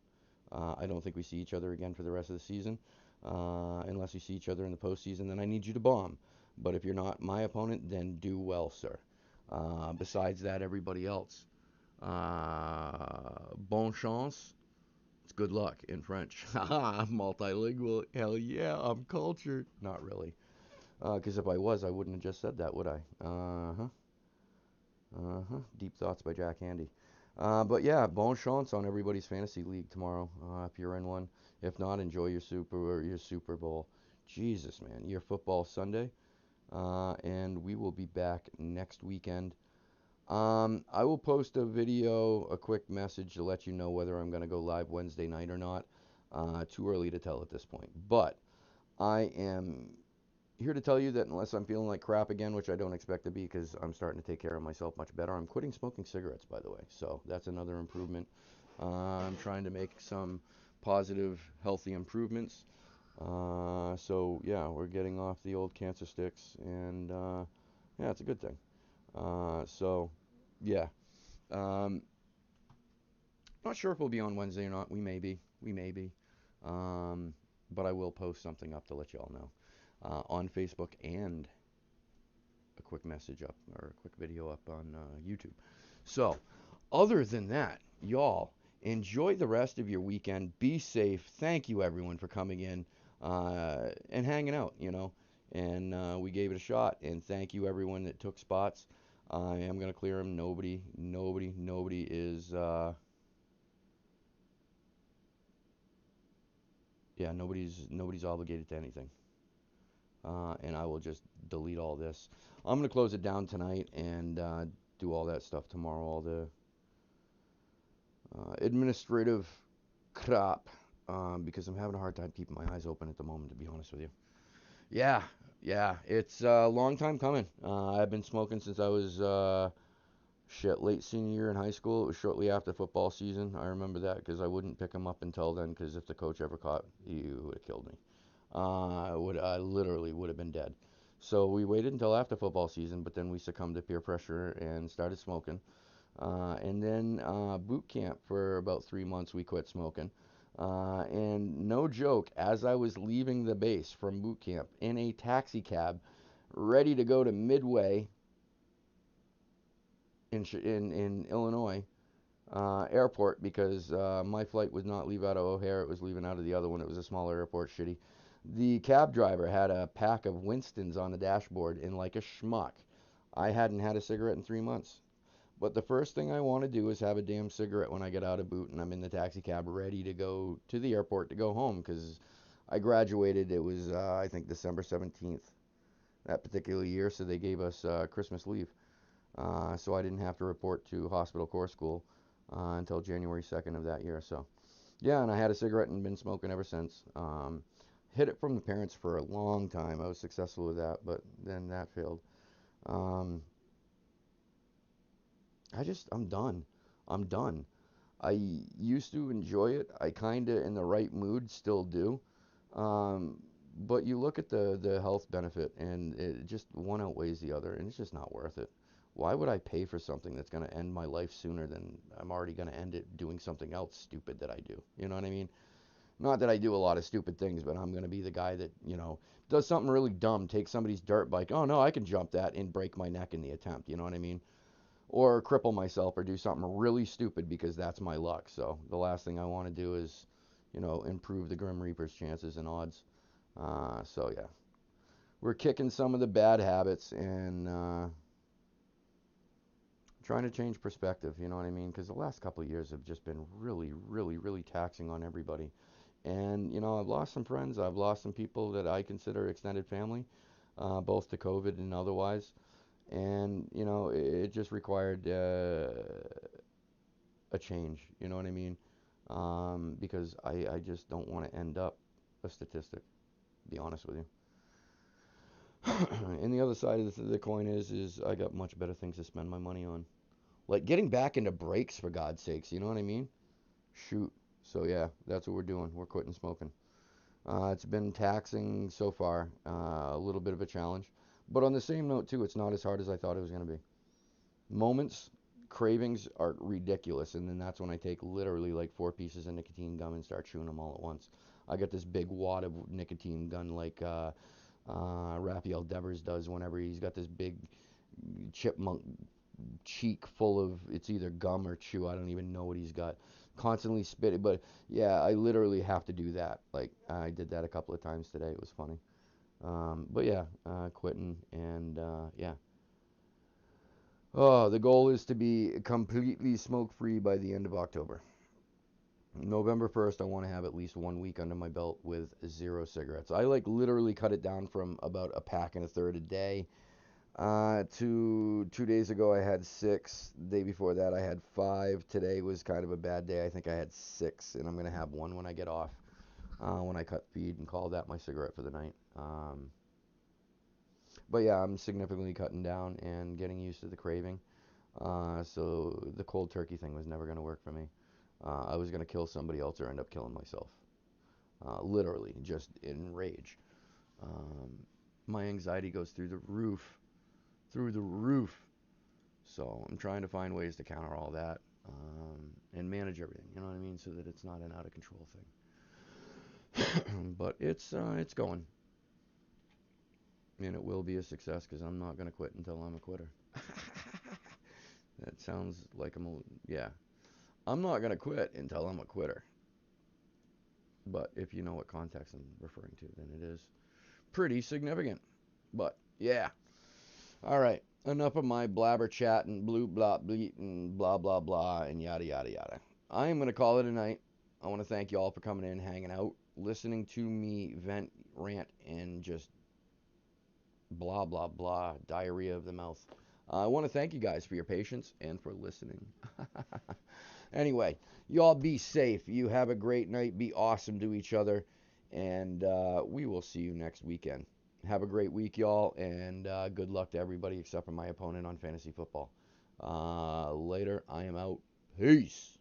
I don't think we see each other again for the rest of the season. Unless we see each other in the postseason, then I need you to bomb. But if you're not my opponent, then do well, sir. Besides that, everybody else, bon chance. It's good luck in French. Haha, multilingual. Hell yeah, I'm cultured. Not really. Because if I was, I wouldn't have just said that, would I? Uh-huh. Uh-huh. Deep Thoughts by Jack Handy. But yeah, bon chance on everybody's fantasy league tomorrow, if you're in one. If not, enjoy your Super Bowl. Jesus, man, your football Sunday. And we will be back next weekend. I will post a video, a quick message to let you know whether I'm going to go live Wednesday night or not. Too early to tell at this point. But I am here to tell you that unless I'm feeling like crap again, which I don't expect to be because I'm starting to take care of myself much better, I'm quitting smoking cigarettes, by the way. So that's another improvement. I'm trying to make some positive, healthy improvements. So yeah, we're getting off the old cancer sticks, and yeah, it's a good thing. So yeah, um, not sure if we'll be on Wednesday or not. We may be. We may be. Um, but I will post something up to let you all know on Facebook and a quick message up or a quick video up on YouTube. So, other than that, y'all enjoy the rest of your weekend. Be safe. Thank you everyone for coming in and hanging out. And we gave it a shot. And thank you everyone that took spots. I am gonna clear them. Nobody is. Yeah, nobody's obligated to anything. And I will just delete all this. I'm gonna close it down tonight and do all that stuff tomorrow. All the administrative crap, because I'm having a hard time keeping my eyes open at the moment, to be honest with you. Yeah, yeah, it's a long time coming. I've been smoking since I was late senior year in high school. It was shortly after football season. I remember that because I wouldn't pick him up until then because if the coach ever caught, he would have killed me. I literally would have been dead. So we waited until after football season, but then we succumbed to peer pressure and started smoking. And then boot camp for about 3 months, we quit smoking. And no joke, as I was leaving the base from boot camp in a taxi cab, ready to go to Midway in Illinois airport because my flight would not leave out of O'Hare, it was leaving out of the other one. It was a smaller airport, shitty. The cab driver had a pack of Winstons on the dashboard, and like a schmuck, I hadn't had a cigarette in 3 months. But the first thing I want to do is have a damn cigarette when I get out of boot and I'm in the taxi cab ready to go to the airport to go home because I graduated. It was, I think, December 17th that particular year, so they gave us Christmas leave. So I didn't have to report to hospital core school until January 2nd of that year. So, yeah, and I had a cigarette and been smoking ever since. Hid it from the parents for a long time. I was successful with that, but then that failed. Um, I'm done. I'm done. I used to enjoy it. I kind of, in the right mood, still do. Um, but you look at the health benefit, and it just one outweighs the other, and it's just not worth it. Why would I pay for something that's going to end my life sooner than I'm already going to end it doing something else stupid that I do? You know what I mean? Not that I do a lot of stupid things, but I'm going to be the guy that, does something really dumb, take somebody's dirt bike. Oh, no, I can jump that and break my neck in the attempt. You know what I mean? Or cripple myself or do something really stupid because that's my luck. So the last thing I want to do is, improve the Grim Reaper's chances and odds. So yeah, we're kicking some of the bad habits and trying to change perspective. You know what I mean? Because the last couple of years have just been really, really, really taxing on everybody. And I've lost some friends. I've lost some people that I consider extended family, both to COVID and otherwise. And it just required a change. You know what I mean? Because I just don't want to end up a statistic. To be honest with you. And the other side of the coin is I got much better things to spend my money on, like getting back into breaks for God's sakes. You know what I mean? Shoot. So yeah, that's what we're doing. We're quitting smoking. It's been taxing so far, a little bit of a challenge, but on the same note too, it's not as hard as I thought it was going to be. Moments, cravings are ridiculous, and then that's when I take literally like 4 pieces of nicotine gum and start chewing them all at once. I get this big wad of nicotine gun like Raphael Devers does whenever he's got this big chipmunk cheek full of it's either gum or chew. I don't even know what he's got. Constantly spitting, but yeah, I literally have to do that. Like I did that a couple of times today. It was funny. But yeah, quitting and yeah. Oh, the goal is to be completely smoke free by the end of October. November 1st, I want to have at least 1 week under my belt with 0 cigarettes. I like literally cut it down from about a pack and a third a day. To 2 days ago, I had six. The day before that, I had five. Today was kind of a bad day. I think I had six, and I'm gonna have one when I get off. When I cut feed and call that my cigarette for the night. But yeah, I'm significantly cutting down and getting used to the craving. So the cold turkey thing was never gonna work for me. I was going to kill somebody else or end up killing myself. Literally, just in rage. My anxiety goes through the roof. Through the roof. So I'm trying to find ways to counter all that and manage everything. You know what I mean? So that it's not an out of control thing. But it's going, and it will be a success because I'm not gonna quit until I'm a quitter. That sounds like yeah. I'm not gonna quit until I'm a quitter. But if you know what context I'm referring to, then it is pretty significant. But yeah. All right. Enough of my blabber chat and blue blah bleat and blah blah blah and yada yada yada. I am gonna call it a night. I want to thank you all for coming in, hanging out, listening to me vent, rant, and just blah blah blah, diarrhea of the mouth. I want to thank you guys for your patience and for listening. Anyway, you all be safe. You have a great night. Be awesome to each other, and we will see you next weekend. Have a great week, y'all, and good luck to everybody except for my opponent on fantasy football. Later, I am out. Peace.